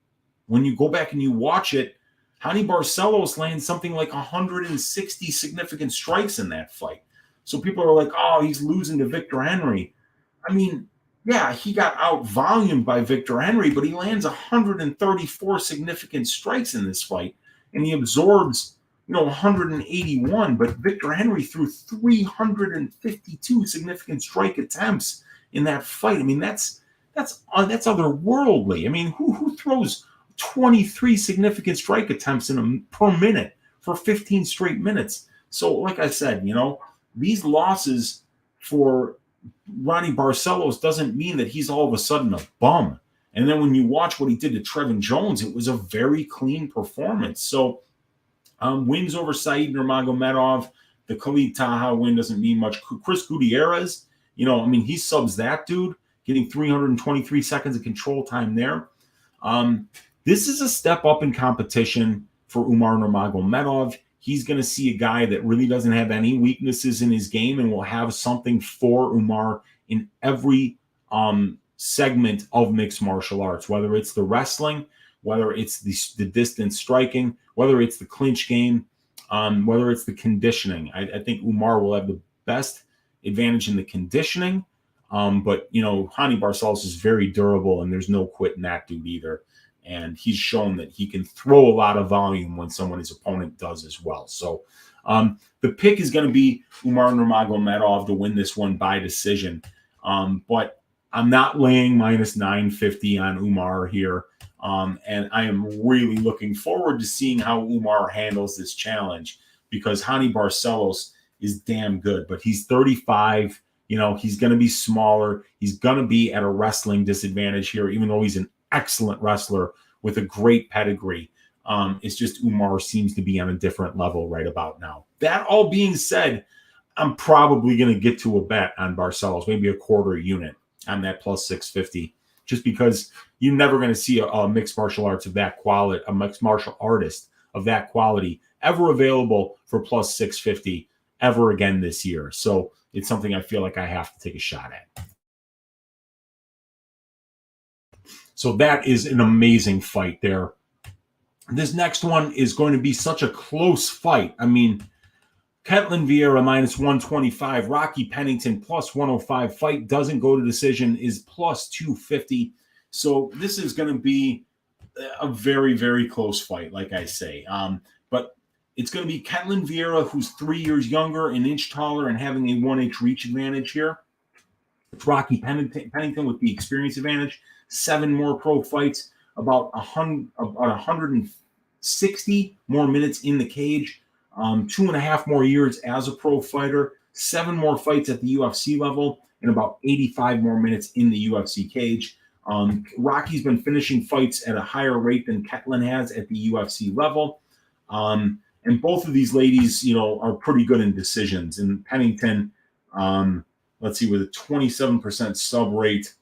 when you go back and you watch it, Hani Barcelos lands something like 160 significant strikes in that fight. So people are like, oh, he's losing to Victor Henry. I mean, yeah, he got out-volumed by Victor Henry, but he lands 134 significant strikes in this fight, and he absorbs, 181. But Victor Henry threw 352 significant strike attempts in that fight. I mean, that's otherworldly. I mean, who throws 23 significant strike attempts per minute for 15 straight minutes? So, like I said, these losses for Ronnie Barcelos doesn't mean that he's all of a sudden a bum. And then when you watch what he did to Trevin Jones, it was a very clean performance. So wins over Said Nurmagomedov, the Khalid Taha win doesn't mean much. Chris Gutierrez, he subs that dude, getting 323 seconds of control time there. This is a step up in competition for Umar Nurmagomedov. He's going to see a guy that really doesn't have any weaknesses in his game and will have something for Umar in every segment of mixed martial arts, whether it's the wrestling, whether it's the distance striking, whether it's the clinch game, whether it's the conditioning. I think Umar will have the best advantage in the conditioning, but, Hani Barcelos is very durable, and there's no quitting that dude either. And he's shown that he can throw a lot of volume when his opponent does as well. So the pick is going to be Umar Nurmagomedov to win this one by decision. But I'm not laying minus 950 on Umar here. And I am really looking forward to seeing how Umar handles this challenge, because Hani Barcelos is damn good. But he's 35. He's going to be smaller. He's going to be at a wrestling disadvantage here, even though he's an excellent wrestler with a great pedigree. It's just Umar seems to be on a different level right about now. That all being said, I'm probably going to get to a bet on Barcelos, maybe a quarter unit on that plus 650, just because you're never going to see a mixed martial arts of that quality, a mixed martial artist of that quality ever available for plus 650 ever again this year. So it's something I feel like I have to take a shot at. So that is an amazing fight there. This next one is going to be such a close fight. I mean, Ketlen Vieira minus 125, Rocky Pennington plus 105. Fight doesn't go to decision is plus 250. So this is going to be a very, very close fight, like I say. But It's going to be Ketlen Vieira, who's 3 years younger, an inch taller, and having a 1-inch reach advantage here. It's Rocky Pennington with the experience advantage. 7 more pro fights, about 160 more minutes in the cage, 2.5 more years as a pro fighter, 7 more fights at the UFC level, and about 85 more minutes in the UFC cage. Rocky's been finishing fights at a higher rate than Ketlen has at the UFC level. And both of these ladies, are pretty good in decisions. And Pennington, let's see, with a 27% sub rate.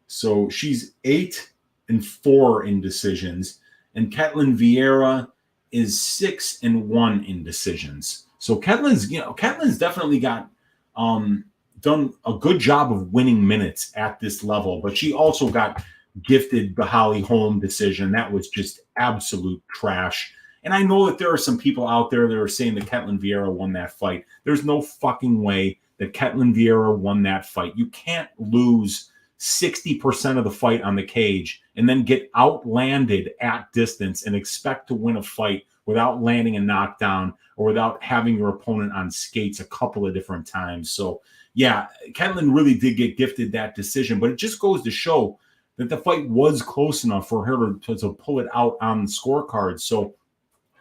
So she's 8-4 in decisions. And Ketlen Vieira is 6-1 in decisions. So Ketlen's definitely got done a good job of winning minutes at this level, but she also got gifted the Holly Holm decision. That was just absolute trash. And I know that there are some people out there that are saying that Ketlen Vieira won that fight. There's no fucking way that Ketlen Vieira won that fight. You can't lose 60% of the fight on the cage and then get outlanded at distance and expect to win a fight without landing a knockdown or without having your opponent on skates a couple of different times. So, yeah, Ketlen really did get gifted that decision, but it just goes to show that the fight was close enough for her to pull it out on the scorecard. So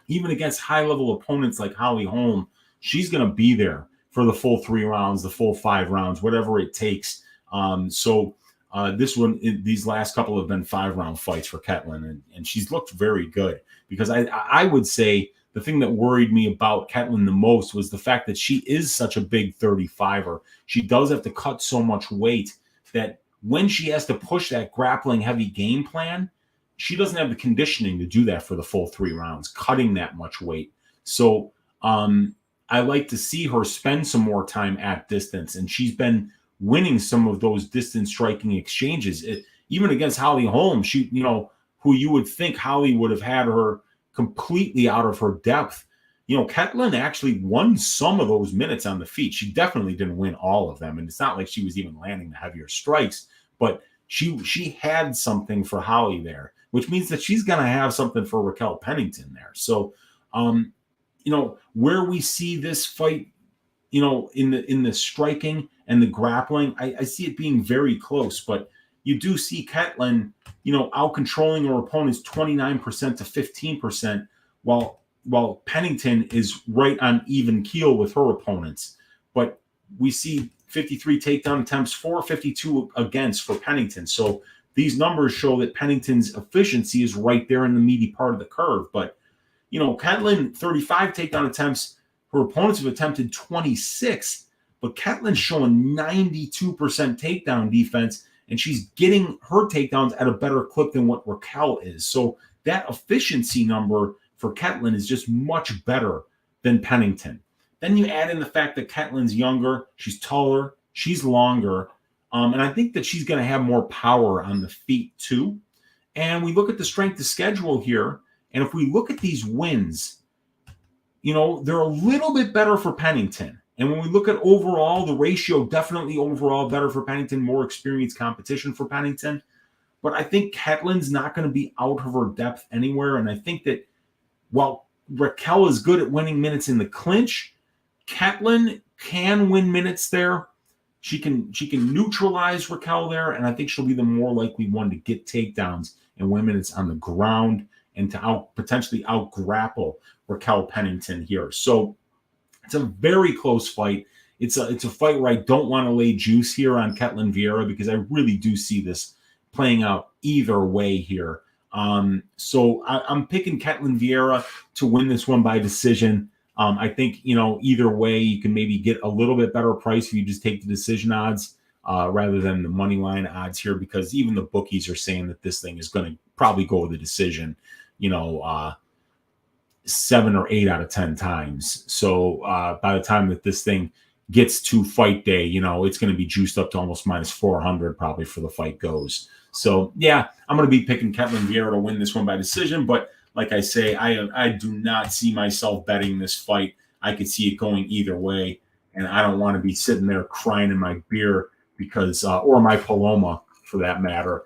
even against high-level opponents like Holly Holm, she's going to be there for the full 3 rounds, the full 5 rounds, whatever it takes. These last couple have been 5-round fights for Ketlen, and she's looked very good, because I would say the thing that worried me about Ketlen the most was the fact that she is such a big 35er. She does have to cut so much weight that when she has to push that grappling heavy game plan, she doesn't have the conditioning to do that for the full 3 rounds, cutting that much weight. So I like to see her spend some more time at distance, and she's been winning some of those distance striking exchanges. Even against Holly Holm, she, who you would think Holly would have had her completely out of her depth. Ketlen actually won some of those minutes on the feet. She definitely didn't win all of them, and it's not like she was even landing the heavier strikes, but she had something for Holly there, which means that she's going to have something for Raquel Pennington there. So, where we see this fight, in the striking and the grappling, I see it being very close, but you do see Ketlen, out controlling her opponents 29% to 15%, while Pennington is right on even keel with her opponents. But we see 53 takedown attempts, 452 against for Pennington. So these numbers show that Pennington's efficiency is right there in the meaty part of the curve. But, Ketlen, 35 takedown attempts, her opponents have attempted 26, but Ketlen's showing 92% takedown defense, and she's getting her takedowns at a better clip than what Raquel is. So that efficiency number for Ketlen is just much better than Pennington. Then you add in the fact that Ketlen's younger, she's taller, she's longer, and I think that she's going to have more power on the feet too. And we look at the strength of schedule here, and if we look at these wins, they're a little bit better for Pennington. And when we look at overall, the ratio definitely overall better for Pennington, more experienced competition for Pennington. But I think Ketlen's not going to be out of her depth anywhere. And I think that while Raquel is good at winning minutes in the clinch, Ketlen can win minutes there. She can neutralize Raquel there, and I think she'll be the more likely one to get takedowns and win minutes on the ground and to potentially out grapple Raquel Pennington here. So it's a very close fight. It's a fight where I don't want to lay juice here on Ketlen Vieira, because I really do see this playing out either way here. So I'm picking Ketlen Vieira to win this one by decision. I think, either way, you can maybe get a little bit better price if you just take the decision odds rather than the money line odds here, because even the bookies are saying that this thing is going to probably go with the decision, 7 or 8 out of 10 times. So by the time that this thing gets to fight day, it's going to be juiced up to almost minus 400 probably for the fight goes. So, yeah, I'm going to be picking Ketlen Vieira to win this one by decision. But like I say, I do not see myself betting this fight. I could see it going either way. And I don't want to be sitting there crying in my beer because, or my Paloma for that matter,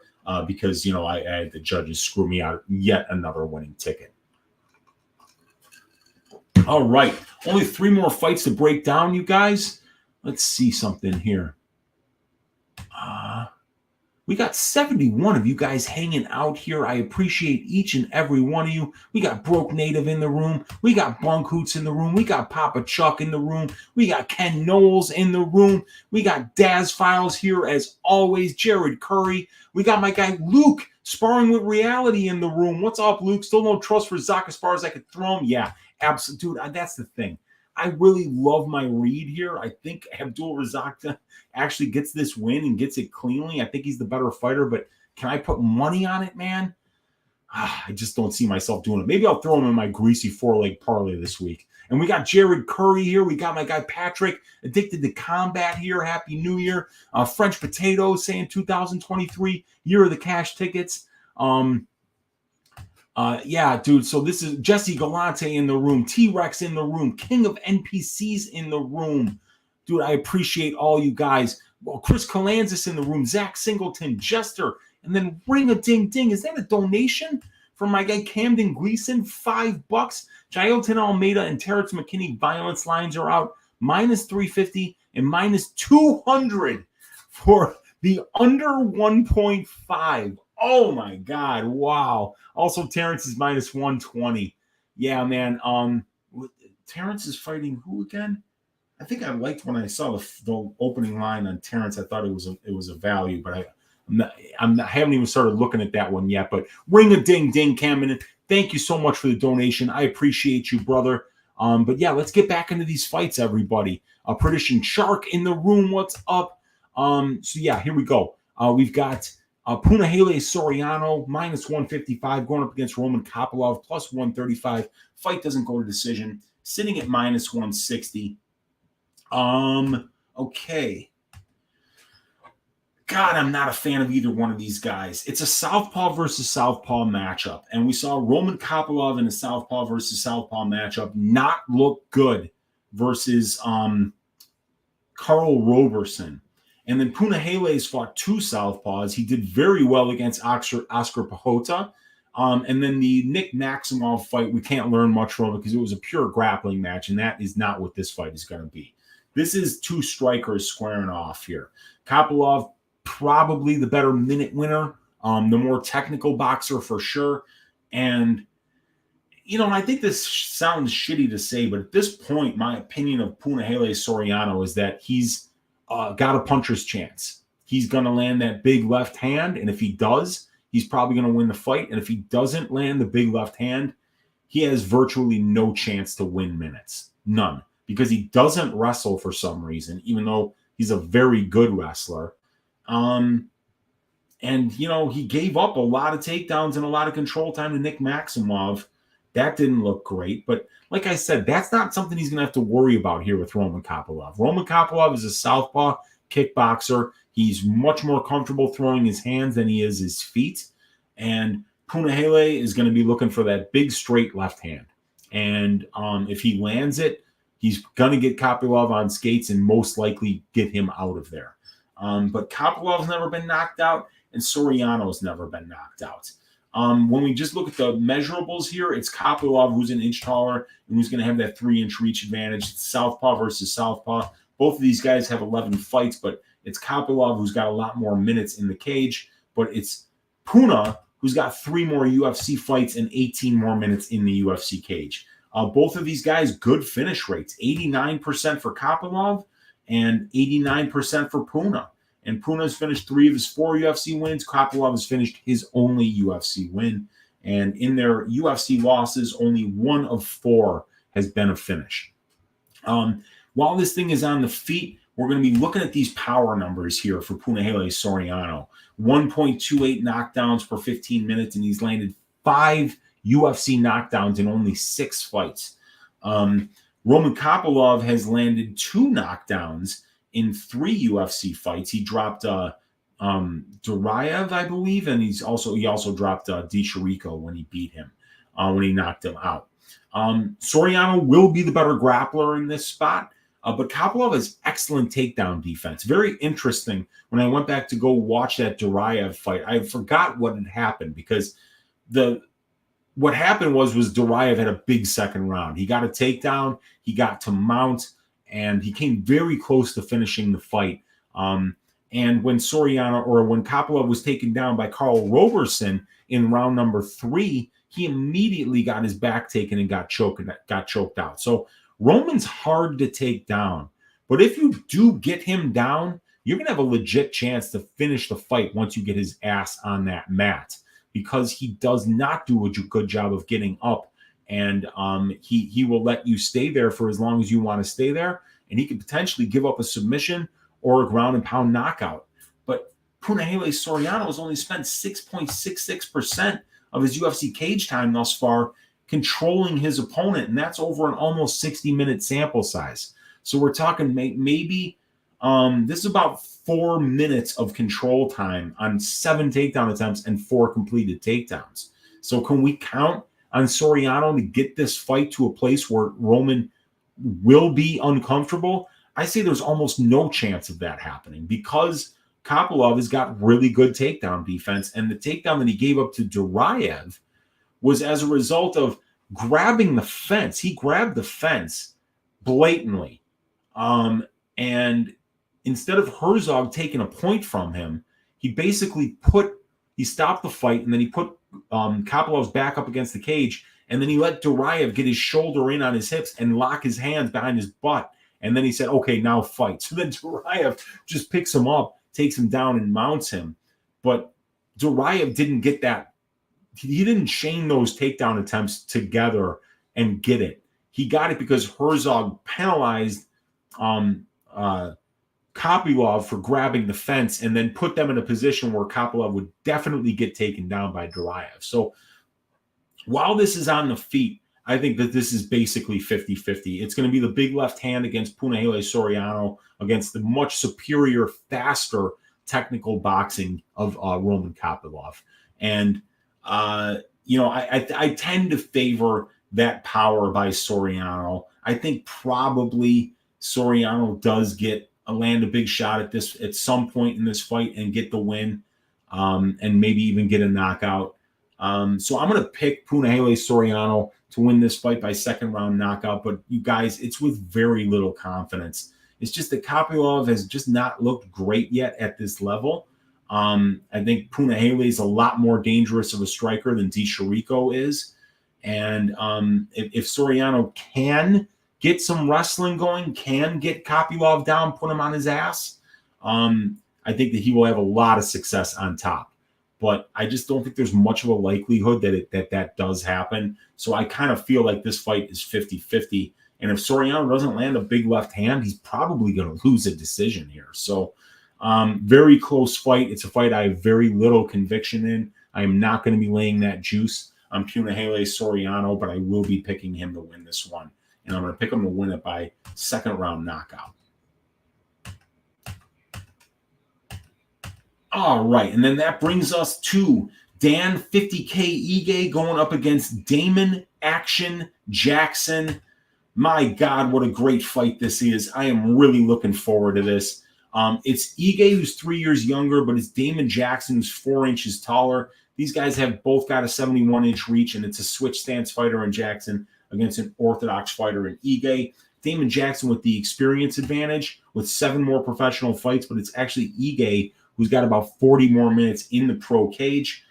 because, I had the judges screw me out yet another winning ticket. All right. Only 3 more fights to break down, you guys. Let's see something here. We got 71 of you guys hanging out here. I appreciate each and every one of you. We got Broke Native in the room. We got Bunk Hoots in the room. We got Papa Chuck in the room. We got Ken Knowles in the room. We got Daz Files here as always. Jared Curry. We got my guy Luke sparring with reality in the room. What's up, Luke? Still no trust for Razak as far as I could throw him? Yeah, absolutely. Dude, that's the thing. I really love my read here. I think Abdul Razak actually gets this win and gets it cleanly. I think he's the better fighter, but can I put money on it, man? I just don't see myself doing it. Maybe I'll throw him in my greasy 4-leg parlay this week. And we got Jared Curry here. We got my guy Patrick, Addicted to Combat here. Happy New Year. French Potato saying 2023, year of the cash tickets. Yeah, dude. So this is Jesse Galante in the room, T-Rex in the room, King of NPCs in the room. Dude, I appreciate all you guys. Well, Chris Kalanzis in the room, Zach Singleton, Jester, and then Ring-a-Ding-Ding. Is that a donation from my guy Camden Gleason? $5. Jailton Almeida and Terrence McKinney violence lines are out. Minus 350 and minus 200 for the under 1.5. Oh my God. Wow. Also, Terrence is minus 120. Yeah, man. Terrence is fighting who again? I think I liked when I saw the opening line on Terrence. I thought it was a value, but I haven't even started looking at that one yet. But Ring-a-Ding-Ding, Cameron. Thank you so much for the donation. I appreciate you, brother. But yeah, let's get back into these fights, everybody. Perdition Shark in the room. What's up? So yeah, here we go. We've got Punahele Soriano, minus 155, going up against Roman Kopylov, plus 135. Fight doesn't go to decision. Sitting at minus 160. Okay. God, I'm not a fan of either one of these guys. It's a southpaw versus southpaw matchup. And we saw Roman Kopylov in a southpaw versus southpaw matchup not look good versus Carl Roberson. And then Punahele's fought 2 southpaws. He did very well against Oscar Pajota. And then the Nick Maximov fight, we can't learn much from it because it was a pure grappling match, and that is not what this fight is going to be. This is 2 strikers squaring off here. Kopylov, probably the better minute winner, the more technical boxer for sure. And, you know, I think this sounds shitty to say, but at this point, my opinion of Punahele Soriano is that he's got a puncher's chance. He's going to land that big left hand, and if he does, he's probably going to win the fight. And if he doesn't land the big left hand, he has virtually no chance to win minutes. None. Because he doesn't wrestle for some reason, even though he's a very good wrestler. And, you know, he gave up a lot of takedowns and a lot of control time to Nick Maximov. That didn't look great. But like I said, that's not something he's going to have to worry about here with Roman Kopylov. Roman Kopylov is a southpaw kickboxer. He's much more comfortable throwing his hands than he is his feet. And Punahele is going to be looking for that big straight left hand. And if he lands it, he's going to get Kopylov on skates and most likely get him out of there. But Kopylov's never been knocked out, and Soriano's never been knocked out. When we just look at the measurables here, it's Kopylov who's an inch taller and who's going to have that 3-inch reach advantage. It's southpaw versus southpaw. Both of these guys have 11 fights, but it's Kopylov who's got a lot more minutes in the cage. But it's Puna who's got 3 more UFC fights and 18 more minutes in the UFC cage. Both of these guys, good finish rates, 89% for Kopylov and 89% for Puna. And Puna's finished 3 of his 4 UFC wins. Kopylov has finished his only UFC win. And in their UFC losses, only 1 of 4 has been a finish. While this thing is on the feet, we're going to be looking at these power numbers here for Punahele Soriano. 1.28 knockdowns per 15 minutes, and he's landed 5 UFC knockdowns in only 6 fights. Roman Kopylov has landed 2 knockdowns in 3 UFC fights. He dropped Duraev, I believe, and he also dropped DiChirico when he beat him, when he knocked him out. Soriano will be the better grappler in this spot, but Kopylov has excellent takedown defense. Very interesting. When I went back to go watch that Duraev fight, I forgot what had happened because the what happened was Duraev had a big second round. He got a takedown, he got to mount, and he came very close to finishing the fight. And when Kopylov was taken down by Karl Roberson in round number 3, he immediately got his back taken and got choked out. So Roman's hard to take down. But if you do get him down, you're going to have a legit chance to finish the fight once you get his ass on that mat, because he does not do a good job of getting up. And he will let you stay there for as long as you want to stay there. And he could potentially give up a submission or a ground and pound knockout. But Punahele Soriano has only spent 6.66% of his UFC cage time thus far controlling his opponent, and that's over an almost 60-minute sample size. So we're talking maybe this is about 4 minutes of control time on 7 takedown attempts and 4 completed takedowns. So can we count on Soriano to get this fight to a place where Roman will be uncomfortable? I say there's almost no chance of that happening, because Kopylov has got really good takedown defense, and the takedown that he gave up to Duraev was as a result of grabbing the fence. He grabbed the fence blatantly. And instead of Herzog taking a point from him, he basically stopped the fight, and then he put Kopylov's back up against the cage, and then he let Duraev get his shoulder in on his hips and lock his hands behind his butt. And then he said, okay, now fight. So then Duraev just picks him up, takes him down, and mounts him. But Duraev didn't get that. He didn't chain those takedown attempts together and get it. He got it because Herzog penalized Kopylov for grabbing the fence and then put them in a position where Kopylov would definitely get taken down by Duraev. So while this is on the feet, I think that this is basically 50-50. It's going to be the big left hand against Punahele Soriano against the much superior, faster technical boxing of Roman Kopylov. And, I tend to favor that power by Soriano. I think probably Soriano does land a big shot at some point in this fight and get the win, and maybe even get a knockout. So I'm going to pick Punahele Soriano to win this fight by second round knockout. But you guys, it's with very little confidence. It's just that Kopylov has just not looked great yet at this level. I think Punahele is a lot more dangerous of a striker than DeChirico is. And if Soriano can get some wrestling going, can get Kopylov down, put him on his ass, I think that he will have a lot of success on top. But I just don't think there's much of a likelihood that does happen. So I kind of feel like this fight is 50-50. And if Soriano doesn't land a big left hand, he's probably going to lose a decision here. So very close fight. It's a fight I have very little conviction in. I am not going to be laying that juice on Punahele Soriano, but I will be picking him to win this one. And I'm going to pick him to win it by second round knockout. All right, and then that brings us to Dan 50K Ige going up against Damon Action Jackson. My God, what a great fight this is. I am really looking forward to this. It's Ige who's 3 years younger, but it's Damon Jackson who's 4 inches taller. These guys have both got a 71-inch reach, and it's a switch stance fighter in Jackson against an orthodox fighter in Ige. Damon Jackson with the experience advantage with 7 more professional fights, but it's actually Ige who's got about 40 more minutes in the pro cage.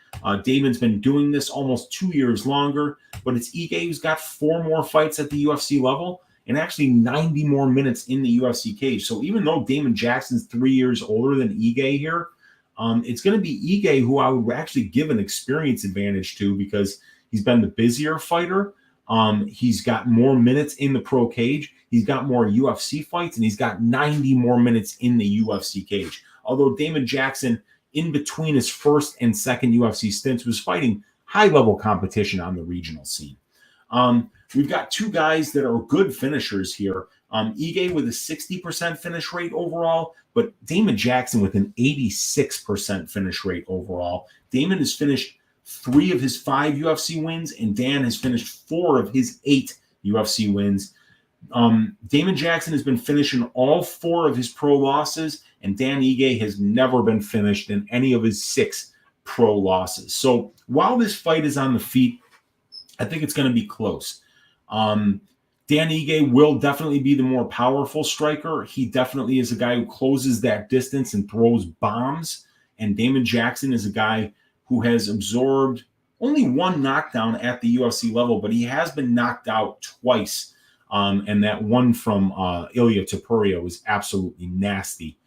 Damon's been doing this almost 2 years longer, but it's Ige who's got 4 more fights at the UFC level and actually 90 more minutes in the UFC cage. So even though Damon Jackson's 3 years older than Ige here, it's going to be Ige who I would actually give an experience advantage to, because he's been the busier fighter. He's got more minutes in the pro cage. He's got more UFC fights, and he's got 90 more minutes in the UFC cage. Although Damon Jackson, in between his first and second UFC stints, was fighting high-level competition on the regional scene. We've got 2 guys that are good finishers here. Ige with a 60% finish rate overall, but Damon Jackson with an 86% finish rate overall. Damon has finished 3 of his 5 UFC wins, and Dan has finished 4 of his 8 UFC wins. Damon Jackson has been finishing all 4 of his pro losses, and Dan Ige has never been finished in any of his 6 pro losses. So while this fight is on the feet, I think it's going to be close. Dan Ige will definitely be the more powerful striker. He definitely is a guy who closes that distance and throws bombs. And Damon Jackson is a guy who has absorbed only one knockdown at the UFC level, but he has been knocked out twice. And that one from Ilia Topuria was absolutely nasty.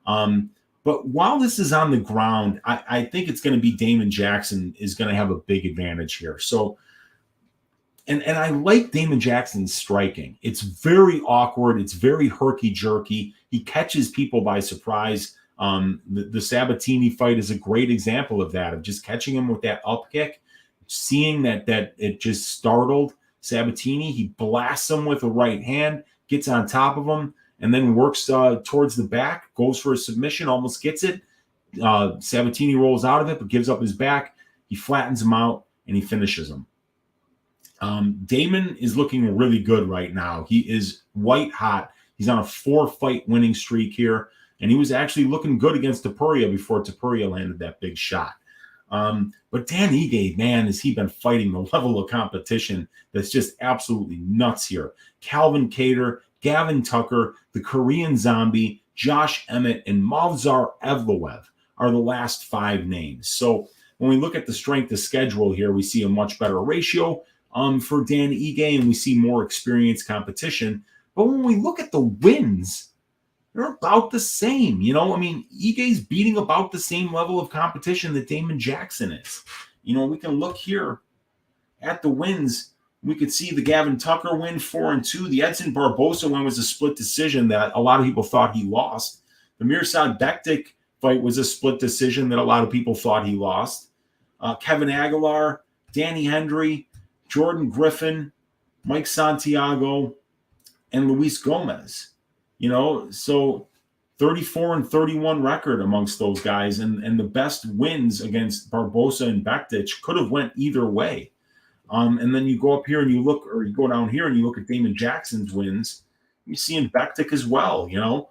But while this is on the ground, I think it's going to be Damon Jackson is going to have a big advantage here. So, and I like Damon Jackson's striking. It's very awkward. It's very herky-jerky. He catches people by surprise. The Sabatini fight is a great example of that, of just catching him with that up kick, seeing that it just startled Sabatini. He blasts him with a right hand, gets on top of him, and then works towards the back, goes for a submission, almost gets it. Sabatini rolls out of it, but gives up his back. He flattens him out, and he finishes him. Damon is looking really good right now. He is white hot. He's on a 4-fight winning streak here, and he was actually looking good against Topuria before Topuria landed that big shot. But Dan Ige, man, has he been fighting the level of competition that's just absolutely nuts here. Calvin Kattar, Gavin Tucker, the Korean Zombie, Josh Emmett, and Movsar Evloev are the last 5 names. So when we look at the strength of schedule here, we see a much better ratio for Dan Ige, and we see more experienced competition. But when we look at the wins, they're about the same. You know, I mean, Ige's beating about the same level of competition that Damon Jackson is. You know, we can look here at the wins. We could see the Gavin Tucker win 4-2. The Edson Barbosa win was a split decision that a lot of people thought he lost. The Mirsad Bektik fight was a split decision that a lot of people thought he lost. Kevin Aguilar, Danny Hendry, Jordan Griffin, Mike Santiago, and Luis Gomez. You know, so 34-31 record amongst those guys, and the best wins against Barbosa and Bektic could have went either way. And then you go up here and you look, or you go down here and you look at Damon Jackson's wins. You see in Bektic as well. You know,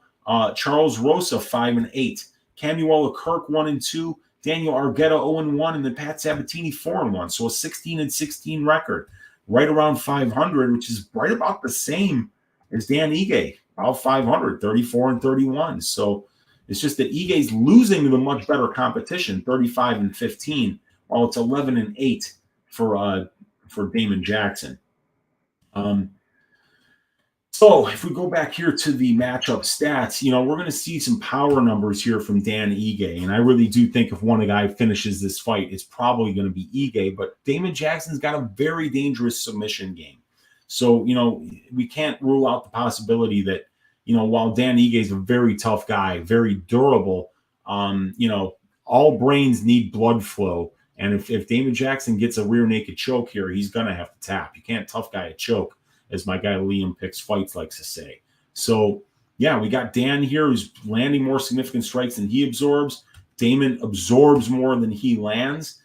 Charles Rosa 5-8, Camuela Kirk 1-2, Daniel Argueta 0-1, and then Pat Sabatini 4-1. So a 16-16 record, right around 500, which is right about the same as Dan Ige, about 500, 34-31. So it's just that Ige's losing to the much better competition, 35-15, while it's 11-8 for Damon Jackson. So if we go back here to the matchup stats, you know, we're going to see some power numbers here from Dan Ige. And I really do think if one guy finishes this fight, it's probably going to be Ige. But Damon Jackson's got a very dangerous submission game. So, you know, we can't rule out the possibility that, you know, while Dan Ige is a very tough guy, very durable, you know, all brains need blood flow. And if Damon Jackson gets a rear naked choke here, he's going to have to tap. You can't tough guy a choke, as my guy Liam Picks Fights likes to say. So, yeah, we got Dan here who's landing more significant strikes than he absorbs. Damon absorbs more than he lands.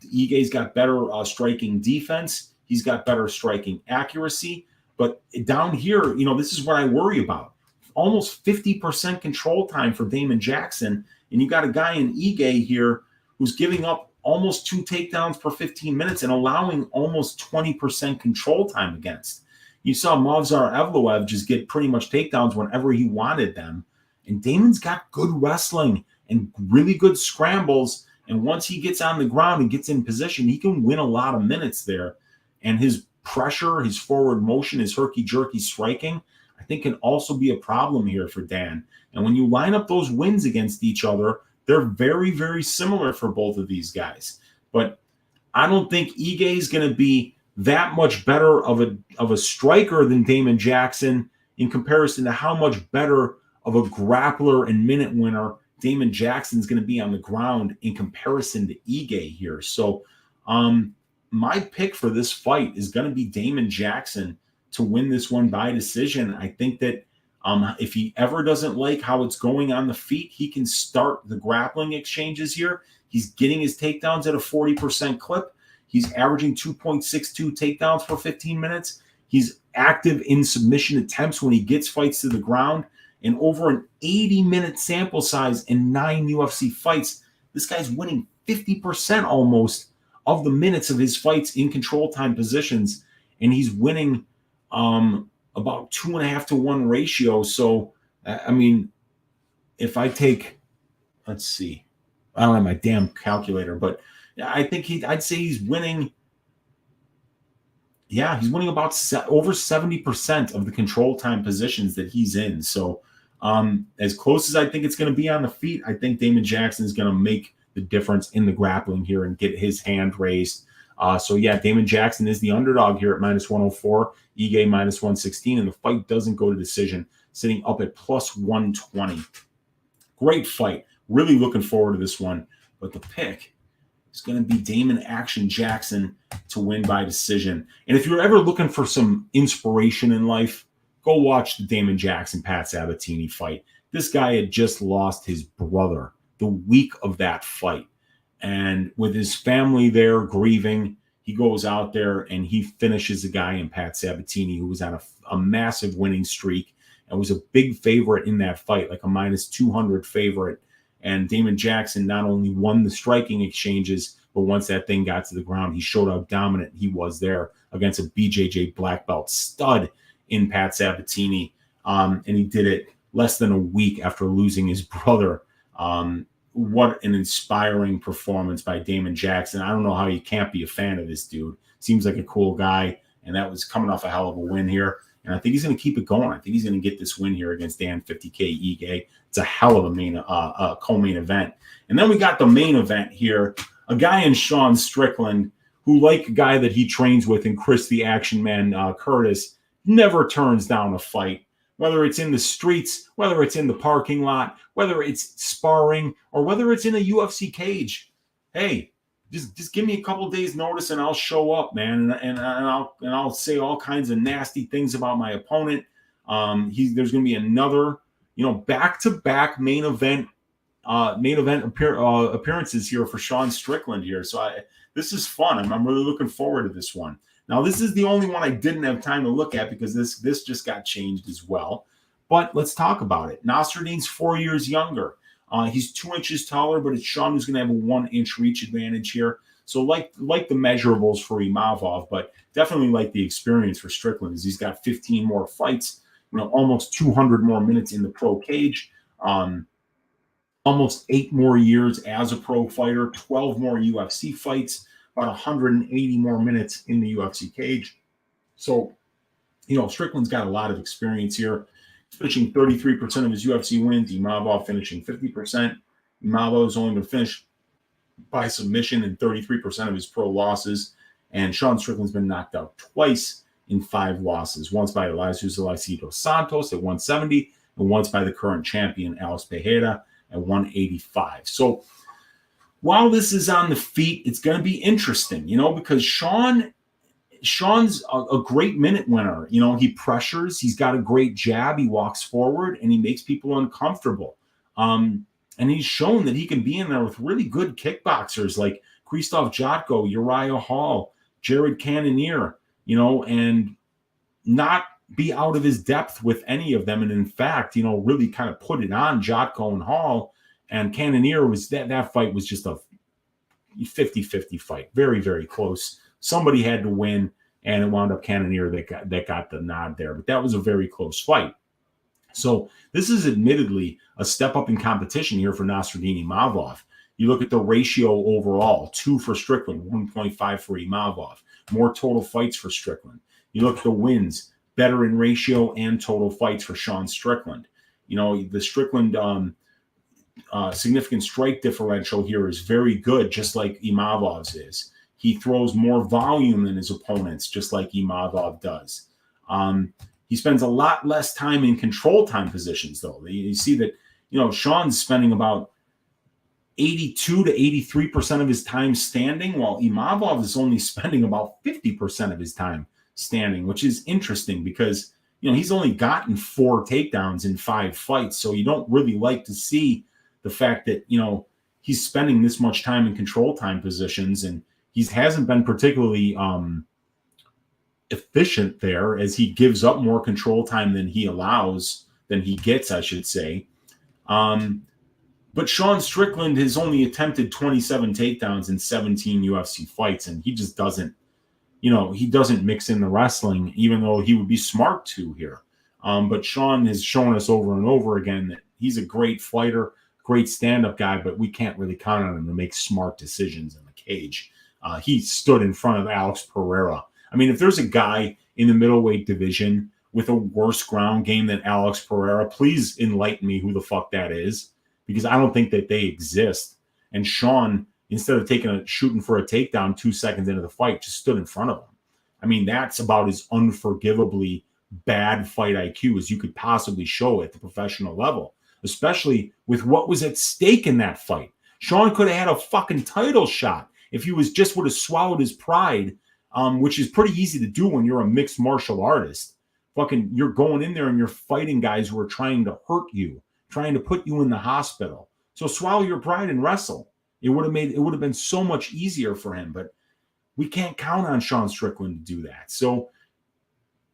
Ige's got better striking defense. He's got better striking accuracy. But down here, you know, this is what I worry about. Almost 50% control time for Damon Jackson. And you got a guy in Ige here who's giving up almost 2 takedowns per 15 minutes and allowing almost 20% control time against. You saw Movsar Evloev just get pretty much takedowns whenever he wanted them. And Damon's got good wrestling and really good scrambles. And once he gets on the ground and gets in position, he can win a lot of minutes there. And his pressure, his forward motion, his herky-jerky striking, I think can also be a problem here for Dan. And when you line up those wins against each other, they're very, very similar for both of these guys. But I don't think Ige is going to be that much better of a striker than Damon Jackson in comparison to how much better of a grappler and minute winner Damon Jackson's going to be on the ground in comparison to Ige here. So my pick for this fight is going to be Damon Jackson to win this one by decision. I think that if he ever doesn't like how it's going on the feet, he can start the grappling exchanges here. He's getting his takedowns at a 40% clip. He's averaging 2.62 takedowns for 15 minutes. He's active in submission attempts when he gets fights to the ground. And over an 80-minute sample size and 9 UFC fights, this guy's winning 50% almost of the minutes of his fights in control time positions, and he's winning about 2.5 to 1 ratio. So, I mean, if I take, let's see, I don't have my damn calculator, but I think I'd say he's winning. Yeah, he's winning about over 70% of the control time positions that he's in. So, as close as I think it's going to be on the feet, I think Damon Jackson is going to make the difference in the grappling here and get his hand raised. So, yeah, Damon Jackson is the underdog here at -104, Ige -116, and the fight doesn't go to decision, sitting up at +120. Great fight. Really looking forward to this one. But the pick is going to be Damon Action Jackson to win by decision. And if you're ever looking for some inspiration in life, go watch the Damon Jackson-Pat Sabatini fight. This guy had just lost his brother the week of that fight. And with his family there grieving, he goes out there and he finishes a guy in Pat Sabatini who was on a massive winning streak and was a big favorite in that fight, like a -200 favorite. And Damon Jackson not only won the striking exchanges, but once that thing got to the ground, he showed how dominant he was there against a BJJ black belt stud in Pat Sabatini. And he did it less than a week after losing his brother. What an inspiring performance by Damon Jackson. I don't know how you can't be a fan of this dude. Seems like a cool guy, and that was coming off a hell of a win here. And I think he's going to keep it going. I think he's going to get this win here against Dan 50K Ige. It's a hell of a co-main event. And then we got the main event here. A guy in Sean Strickland, who, like a guy that he trains with in Chris the Action Man Curtis, never turns down a fight. Whether it's in the streets, whether it's in the parking lot, whether it's sparring, or whether it's in a UFC cage. Hey, just give me a couple of days notice and I'll show up, man, and I'll say all kinds of nasty things about my opponent. There's going to be another, back-to-back main event appearances here for Sean Strickland here. So this is fun. I'm really looking forward to this one. Now, this is the only one I didn't have time to look at because this just got changed as well. But let's talk about it. Nasruddin's 4 years younger. He's 2 inches taller, but it's Sean who's going to have a 1-inch reach advantage here. So like the measurables for Imavov, but definitely like the experience for Strickland is he's got 15 more fights, almost 200 more minutes in the pro cage, almost 8 more years as a pro fighter, 12 more UFC fights, about 180 more minutes in the UFC cage. So, Strickland's got a lot of experience here. Finishing 33% of his UFC wins. Imavov finishing 50%. Imavov is only been finished by submission in 33% of his pro losses. And Sean Strickland's been knocked out twice in 5 losses. Once by Elias Santos at 170, and once by the current champion, Alex Pereira, at 185. So while this is on the feet, it's going to be interesting, because Sean's a great minute winner. He pressures. He's got a great jab. He walks forward, and he makes people uncomfortable. And he's shown that he can be in there with really good kickboxers like Krzysztof Jotko, Uriah Hall, Jared Cannonier, and not be out of his depth with any of them. And in fact, really kind of put it on Jotko and Hall. And Cannonier was that fight was just a 50-50 fight. Very, very close. Somebody had to win, and it wound up Cannonier that got the nod there. But that was a very close fight. So this is admittedly a step up in competition here for Nasruddin Imavov. You look at the ratio overall, 2 for Strickland, 1.5 for Imavov. More total fights for Strickland. You look at the wins, better in ratio and total fights for Sean Strickland. The Strickland significant strike differential here is very good, just like Imavov's is. He throws more volume than his opponents, just like Imavov does. He spends a lot less time in control time positions, though. You see that, Sean's spending about 82 to 83% of his time standing, while Imavov is only spending about 50% of his time standing, which is interesting because, he's only gotten 4 takedowns in 5 fights. So you don't really like to see the fact that, he's spending this much time in control time positions, and he hasn't been particularly efficient there, as he gives up more control time than he gets, I should say. But Sean Strickland has only attempted 27 takedowns in 17 UFC fights, and he just doesn't, he doesn't mix in the wrestling, even though he would be smart to here. But Sean has shown us over and over again that he's a great fighter, great stand-up guy, but we can't really count on him to make smart decisions in the cage. He stood in front of Alex Pereira. I mean, if there's a guy in the middleweight division with a worse ground game than Alex Pereira, please enlighten me who the fuck that is, because I don't think that they exist. And Sean, instead of shooting for a takedown 2 seconds into the fight, just stood in front of him. I mean, that's about as unforgivably bad fight IQ as you could possibly show at the professional level, especially with what was at stake in that fight. Sean could have had a fucking title shot if he would have swallowed his pride, which is pretty easy to do when you're a mixed martial artist. You're going in there and you're fighting guys who are trying to hurt you, trying to put you in the hospital. So swallow your pride and wrestle. It would have been so much easier for him, but we can't count on Sean Strickland to do that. So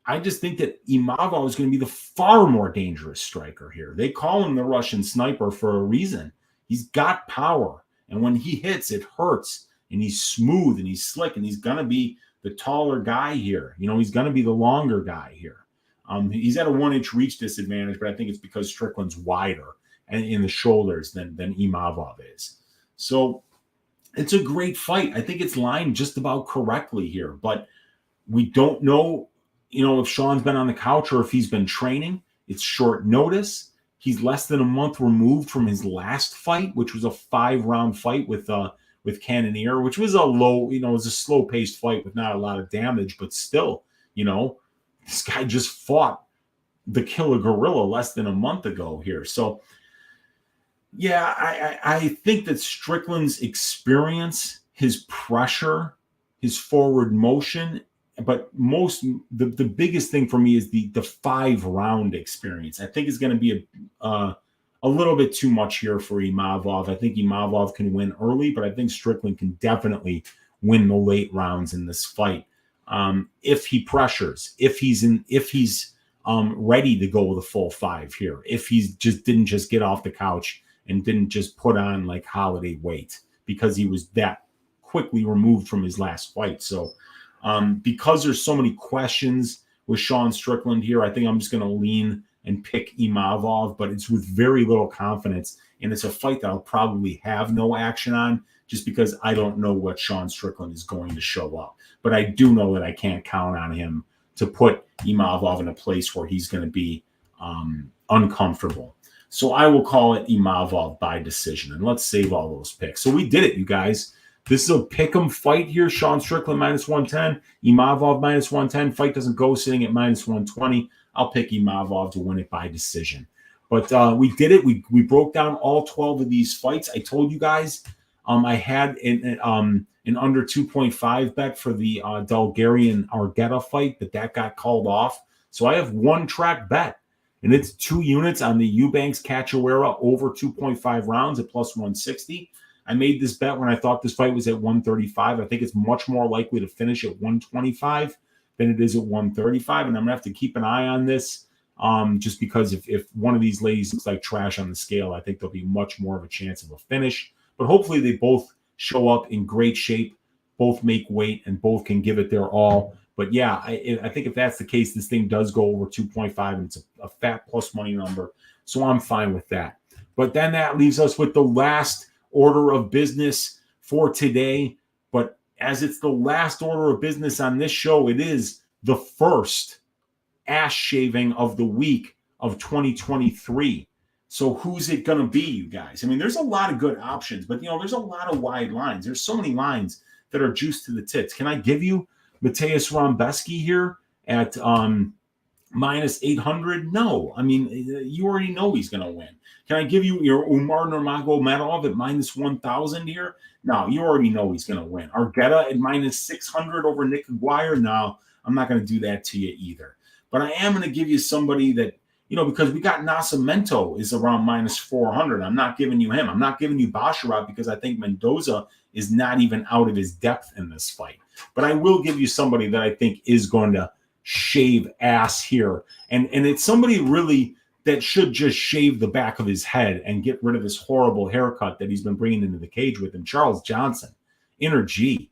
I just think that Imavov is going to be the far more dangerous striker here. They call him the Russian sniper for a reason. He's got power, and when he hits, it hurts, and he's smooth and he's slick, and he's going to be the taller guy here. He's going to be the longer guy here. He's at a 1-inch reach disadvantage, but I think it's because Strickland's wider and in the shoulders than Imavov is. So it's a great fight. I think it's lined just about correctly here, but we don't know, if Sean's been on the couch or if he's been training. It's short notice. He's less than a month removed from his last fight, which was a 5-round fight with Cannonier, which was a low, it was a slow-paced fight with not a lot of damage, but still, this guy just fought the killer gorilla less than a month ago here. So, yeah, I think that Strickland's experience, his pressure, his forward motion, but the biggest thing for me is the 5-round experience. I think it's going to be a little bit too much here for Imavov. I think Imavov can win early, but I think Strickland can definitely win the late rounds in this fight. If he pressures, if he's ready to go with a full 5 here, if he didn't just get off the couch and didn't just put on like holiday weight because he was that quickly removed from his last fight. So because there's so many questions with Sean Strickland here, I think I'm just going to lean and pick Imavov, but it's with very little confidence. And it's a fight that I'll probably have no action on just because I don't know what Sean Strickland is going to show up. But I do know that I can't count on him to put Imavov in a place where he's going to be uncomfortable. So I will call it Imavov by decision. And let's save all those picks. So we did it, you guys. This is a pick'em fight here. Sean Strickland -110, Imavov -110. Fight doesn't go, sitting at -120. I'll pick Imavov to win it by decision. But we did it. We broke down all 12 of these fights. I told you guys I had an under 2.5 bet for the Bulgarian Argueta fight, but that got called off. So I have one track bet, and it's 2 units on the Eubanks Cachoeira over 2.5 rounds at +160. I made this bet when I thought this fight was at 135. I think it's much more likely to finish at 125 than it is at 135. And I'm going to have to keep an eye on this just because if one of these ladies looks like trash on the scale, I think there'll be much more of a chance of a finish. But hopefully they both show up in great shape, both make weight, and both can give it their all. But yeah, I think if that's the case, this thing does go over 2.5, and it's a fat plus money number. So I'm fine with that. But then that leaves us with the last order of business for today. But as it's the last order of business on this show, it is the first ass shaving of the week of 2023. So who's it going to be, you guys? I mean, there's a lot of good options, but, there's a lot of wide lines. There's so many lines that are juiced to the tits. Can I give you Mateus Rebecki here at -800? No. I mean, you already know he's going to win. Can I give you your Umar Nurmagomedov at -1,000 here? No, you already know he's going to win. Argueta at -600 over Nick Aguirre? No, I'm not going to do that to you either. But I am going to give you somebody that, because we got Nascimento is around -400. I'm not giving you him. I'm not giving you Basharat because I think Mendonca is not even out of his depth in this fight. But I will give you somebody that I think is going to shave ass here. And it's somebody really that should just shave the back of his head and get rid of this horrible haircut that he's been bringing into the cage with him. Charles Johnson, inner G.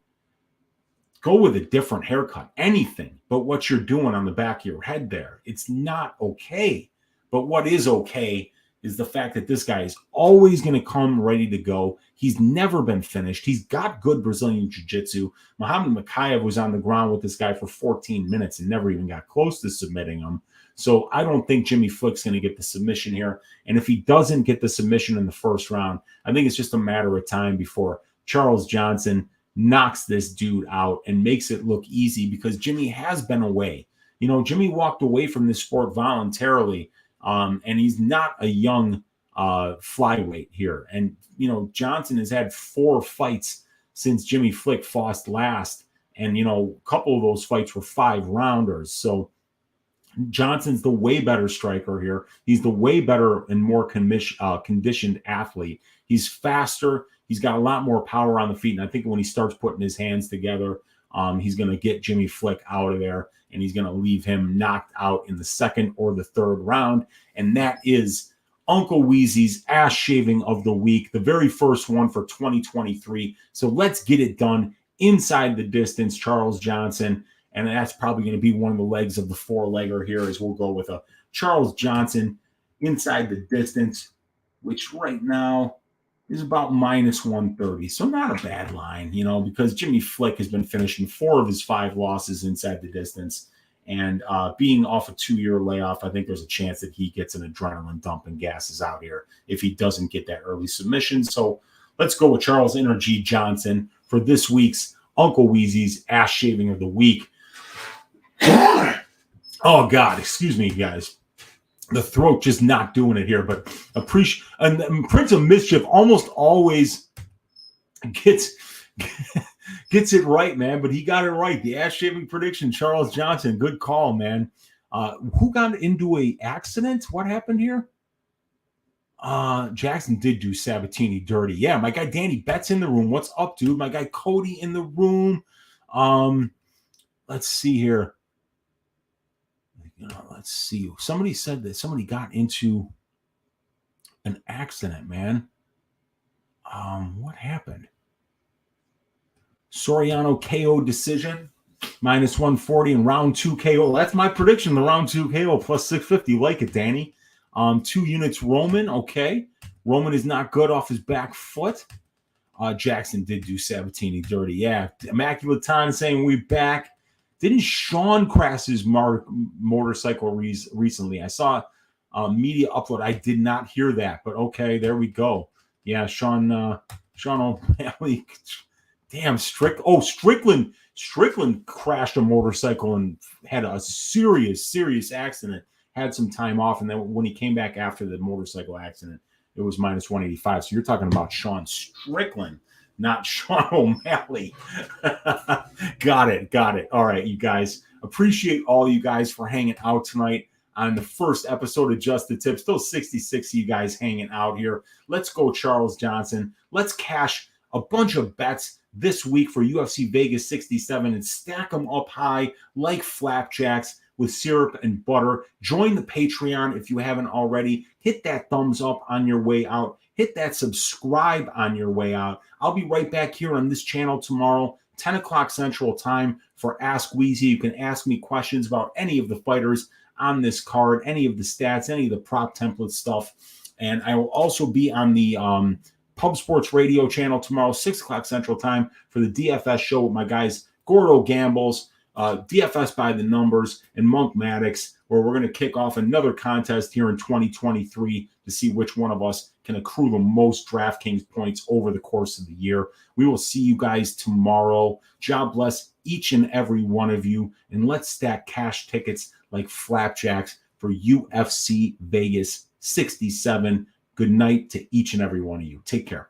Go with a different haircut, anything but what you're doing on the back of your head there. It's not okay. But what is okay is the fact that this guy is always going to come ready to go. He's never been finished. He's got good Brazilian jiu-jitsu. Muhammad Mokaev was on the ground with this guy for 14 minutes and never even got close to submitting him. So I don't think Jimmy Flick's going to get the submission here. And if he doesn't get the submission in the first round, I think it's just a matter of time before Charles Johnson knocks this dude out and makes it look easy, because Jimmy has been away. You know, Jimmy walked away from this sport voluntarily, and he's not a young flyweight here. And, you know, Johnson has had 4 fights since Jimmy Flick fought last. And, you know, a couple of those fights were 5-rounders. So Johnson's the way better striker here. He's the way better and more conditioned athlete. He's faster. He's got a lot more power on the feet. And I think when he starts putting his hands together, he's going to get Jimmy Flick out of there, and he's going to leave him knocked out in the second or the third round. And that is Uncle Weezy's ass shaving of the week, the very first one for 2023. So let's get it done inside the distance, Charles Johnson. And that's probably going to be one of the legs of the 4-legger here, as we'll go with a Charles Johnson inside the distance, which right now is about -130. So not a bad line, you know, because Jimmy Flick has been finishing 4 of his 5 losses inside the distance. And being off a 2-year layoff, I think there's a chance that he gets an adrenaline dump and gasses out here if he doesn't get that early submission. So let's go with Charles Energy Johnson for this week's Uncle Weezy's ass shaving of the week. Oh, God, excuse me, guys. The throat just not doing it here, but and Prince of Mischief almost always gets it right, man. But he got it right. The ass shaving prediction, Charles Johnson, good call, man. Who got into a accident? What happened here? Jackson did do Sabatini dirty. Yeah, my guy Danny Betts in the room. What's up, dude? My guy Cody in the room. Let's see here. Let's see. Somebody said that somebody got into an accident, man. What happened? Soriano KO decision, -140 in round 2 KO. That's my prediction, the round 2 KO plus 650. Like it, Danny. 2 units Roman. Okay. Roman is not good off his back foot. Jackson did do Sabatini dirty. Yeah. Immaculate Time saying we back. Didn't Sean crash his motorcycle recently? I saw a media upload. I did not hear that, but okay, there we go. Yeah, Sean O'Malley. Damn, Strickland crashed a motorcycle and had a serious accident. Had some time off, and then when he came back after the motorcycle accident, it was -185. So you're talking about Sean Strickland, not Sean O'Malley. Got it. All right, you guys. Appreciate all you guys for hanging out tonight on the first episode of Just the Tip. Still 66 of you guys hanging out here. Let's go, Charles Johnson. Let's cash a bunch of bets this week for UFC Vegas 67 and stack them up high like flapjacks with syrup and butter. Join the Patreon if you haven't already. Hit that thumbs up on your way out. Hit that subscribe on your way out. I'll be right back here on this channel tomorrow, 10 o'clock Central Time for Ask Weezy. You can ask me questions about any of the fighters on this card, any of the stats, any of the prop template stuff. And I will also be on the Pub Sports Radio channel tomorrow, 6 o'clock Central Time for the DFS show with my guys Gordo Gambles, DFS by the Numbers, and Monk Maddox, where we're going to kick off another contest here in 2023 to see which one of us can accrue the most DraftKings points over the course of the year. We will see you guys tomorrow. God bless each and every one of you, and let's stack cash tickets like flapjacks for UFC Vegas 67. Good night to each and every one of you. Take care.